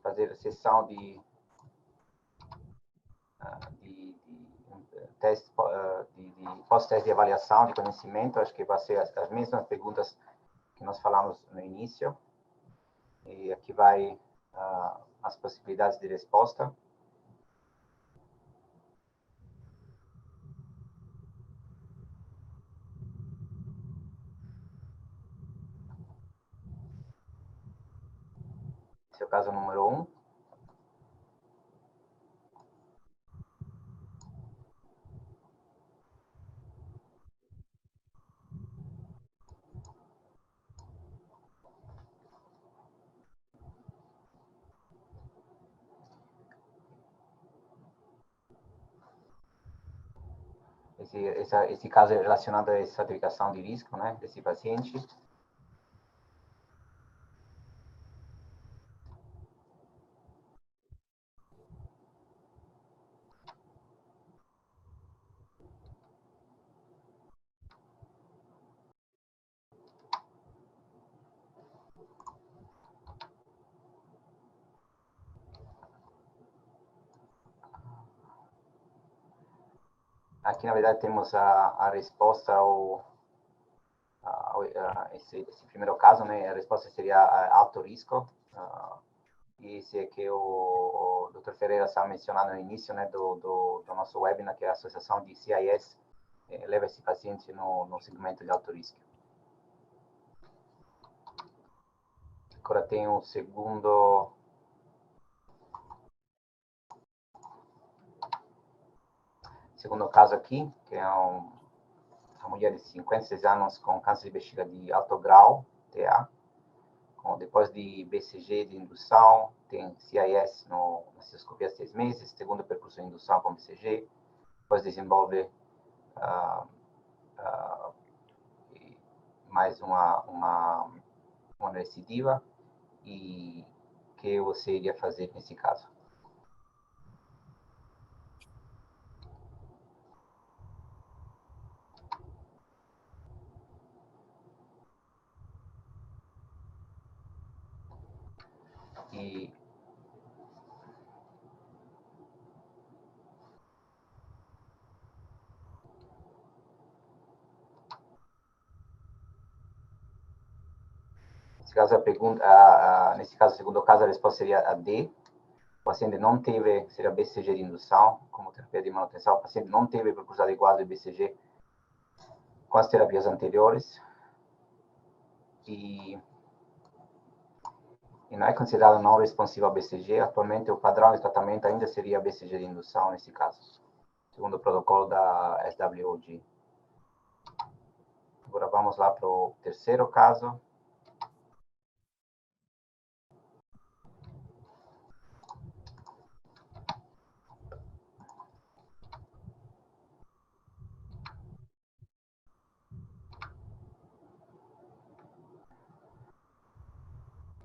fazer a sessão de teste, de pós-teste de avaliação de conhecimento. Acho que vai ser as mesmas perguntas que nós falamos no início. E aqui vai as possibilidades de resposta. Esse é o caso número 1. Esse caso é relacionado à estratificação de risco, né, desse paciente. Aqui, na verdade, temos a resposta esse primeiro caso, né? A resposta seria alto risco. E esse é que o Dr. Ferreira estava mencionando no início, né, do nosso webinar, que é a Associação de CIS, leva esse paciente no segmento de alto risco. Agora tem o segundo caso aqui, que é uma mulher de 56 anos com câncer de bexiga de alto grau, TA, depois de BCG de indução, tem CIS na cistoscopia 6 meses, segundo percurso de indução com BCG, depois desenvolve mais uma recidiva. E o que você iria fazer nesse caso? E nesse caso, nesse caso, segundo caso, a resposta seria a D. O paciente não teve, seria BCG de indução, como terapia de manutenção. O paciente não teve percurso adequado de BCG com as terapias anteriores. E não é considerado não responsivo a BCG. Atualmente, o padrão de tratamento ainda seria BCG de indução nesse caso, segundo o protocolo da SWOG. Agora vamos lá para o terceiro caso.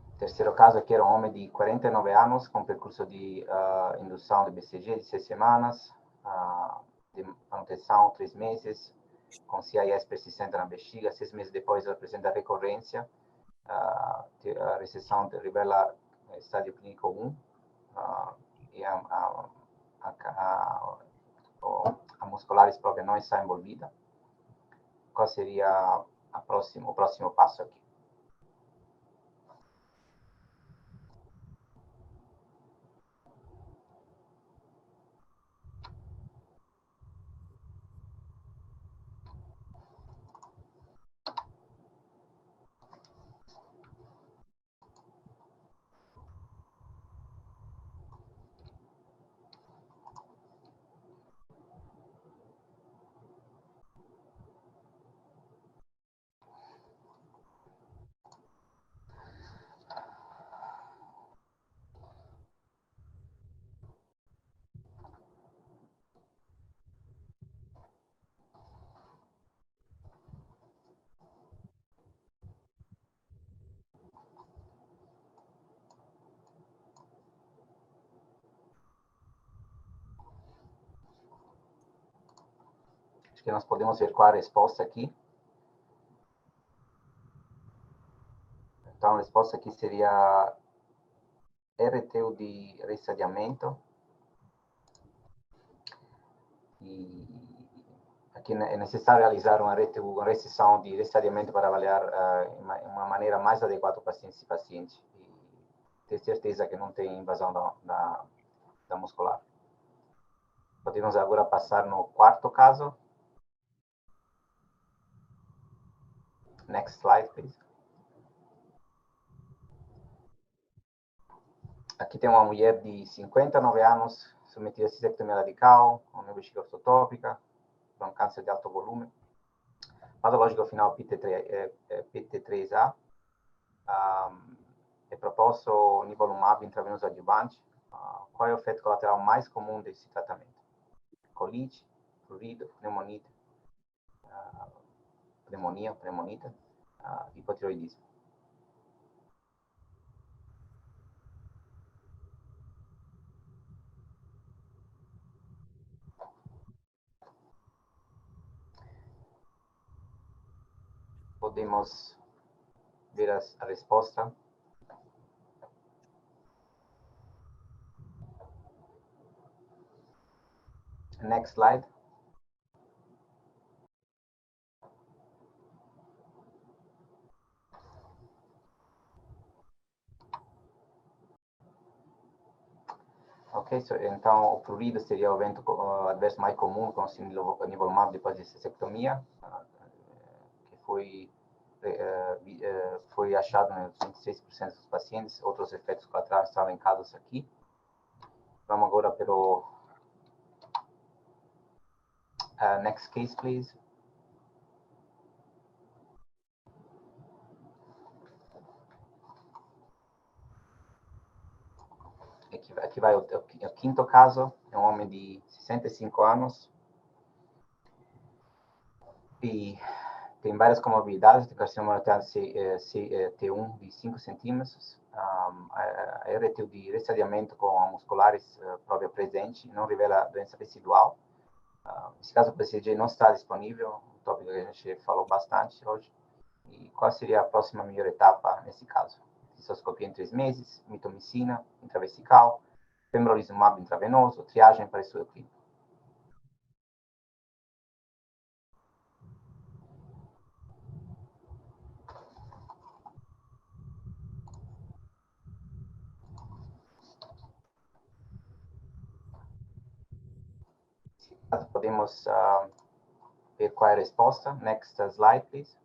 O terceiro caso aqui era um homem de 49 anos com percurso de indução de BCG de 6 semanas, de manutenção 3 meses, com CIS persistente na bexiga. 6 meses depois apresenta recorrência. A recessão revela estágio clínico 1, e a musculares própria não está envolvida. Qual seria o próximo passo aqui? que nós podemos ver qual é a resposta aqui. Então, a resposta aqui seria RTU de ressadiamento. E aqui é necessário realizar uma restrição de ressadiamento para avaliar uma maneira mais adequada o paciente e ter certeza que não tem invasão da muscular. Podemos agora passar no quarto caso. Next slide, please. Aqui tem uma mulher de 59 anos, submetida a cistectomia radical, com uma bexiga ortotópica, com câncer de alto volume. Patológico final PT3A. É proposto nivolumab intravenoso adjuvante. Qual é o efeito colateral mais comum desse tratamento? Colite, prurido, pneumonite, pneumonita, hipotiroidismo. Podemos ver a resposta. Next slide. Ok, então o prurido seria o evento adverso mais comum com o nivolumab depois de cistectomia, que foi achado em 26% dos pacientes. Outros efeitos colaterais estão elencados aqui. Vamos agora para o next case, please. Aqui vai o quinto caso. É um homem de 65 anos e tem várias comorbidades de carcinoma T1 de 5 centímetros. A RTU de ressadiamento com musculares própria presente não revela doença residual. Nesse caso, o PCG não está disponível, um tópico que a gente falou bastante hoje. E qual seria a próxima melhor etapa nesse caso? Cistoscopia em 3 meses, mitomicina intravesical, pembrolizumab intravenoso, triagem para estudo clínico. Podemos ver qual é a resposta. Next slide, please.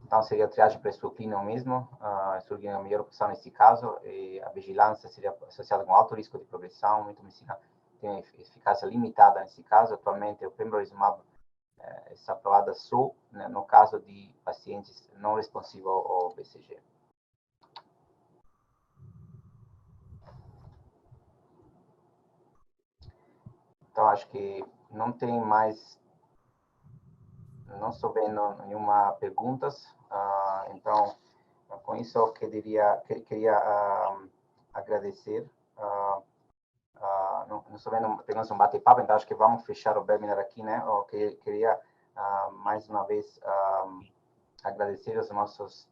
Então, seria a triagem para estudo clínico mesmo. A estudo clínico é a melhor opção nesse caso. E a vigilância seria associada com alto risco de progressão. A mitomicina tem eficácia limitada nesse caso. Atualmente, o pembrolizumab está aprovado só no caso de pacientes não responsivos ao BCG. Então, acho que não tem mais, não estou vendo nenhuma perguntas. Então, com isso, eu queria agradecer. Não estou vendo perguntas no bate-papo, então acho que vamos fechar o webinar aqui, né? Eu queria, mais uma vez, agradecer aos nossos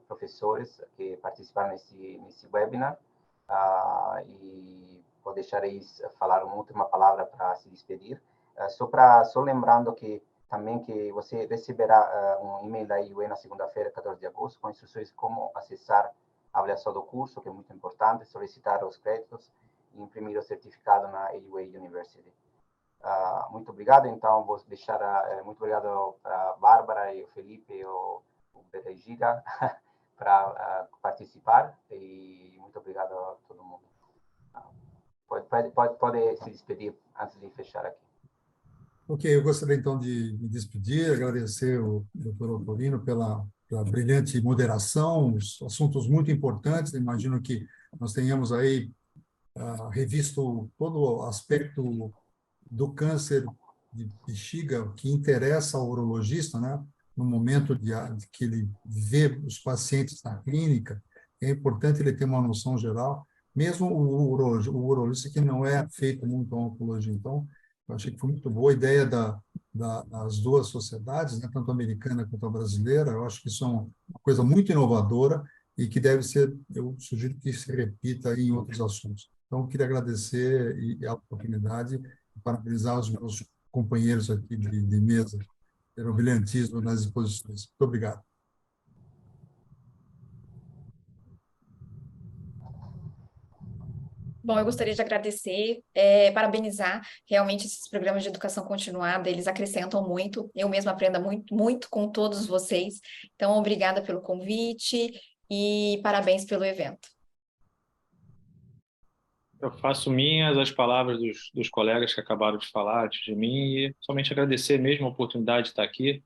professores que participaram nesse webinar. E vou deixar eles falar uma última palavra para se despedir. Só lembrando que também que você receberá um e-mail da IUE na segunda-feira, 14 de agosto, com instruções de como acessar a avaliação do curso, que é muito importante, solicitar os créditos e imprimir o certificado na IUE University. Muito obrigado. Então, vou deixar muito obrigado para a Bárbara e o Felipe e o Giga para participar, e muito obrigado a todo mundo. Pode se despedir antes de fechar aqui. Ok, eu gostaria então de me despedir, agradecer o Dr. Otorino pela brilhante moderação, os assuntos muito importantes. Imagino que nós tenhamos aí revisto todo o aspecto do câncer de bexiga que interessa ao urologista, né? No momento de que ele vê os pacientes na clínica, é importante ele ter uma noção geral. mesmo o urologista que não é feito muito a oncologia. Então, eu achei que foi muito boa a ideia das duas sociedades, né, tanto a americana quanto a brasileira. Eu acho que isso é uma coisa muito inovadora e que deve ser, eu sugiro que se repita em outros assuntos. Então, eu queria agradecer a oportunidade e parabenizar os meus companheiros aqui de mesa pelo brilhantismo nas exposições. Muito obrigado. Bom, eu gostaria de agradecer, parabenizar. Realmente, esses programas de educação continuada, eles acrescentam muito. Eu mesma aprendo muito, muito com todos vocês. Então, obrigada pelo convite e parabéns pelo evento. Eu faço minhas as palavras dos colegas que acabaram de falar antes de mim e somente agradecer mesmo a oportunidade de estar aqui,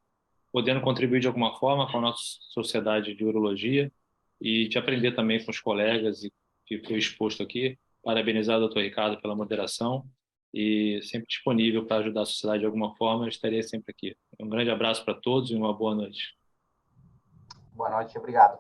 podendo contribuir de alguma forma com a nossa sociedade de urologia e de aprender também com os colegas e que foi exposto aqui. Parabenizar o doutor Ricardo pela moderação e sempre disponível para ajudar a sociedade de alguma forma, eu estarei sempre aqui. Um grande abraço para todos e uma boa noite. Boa noite, obrigado.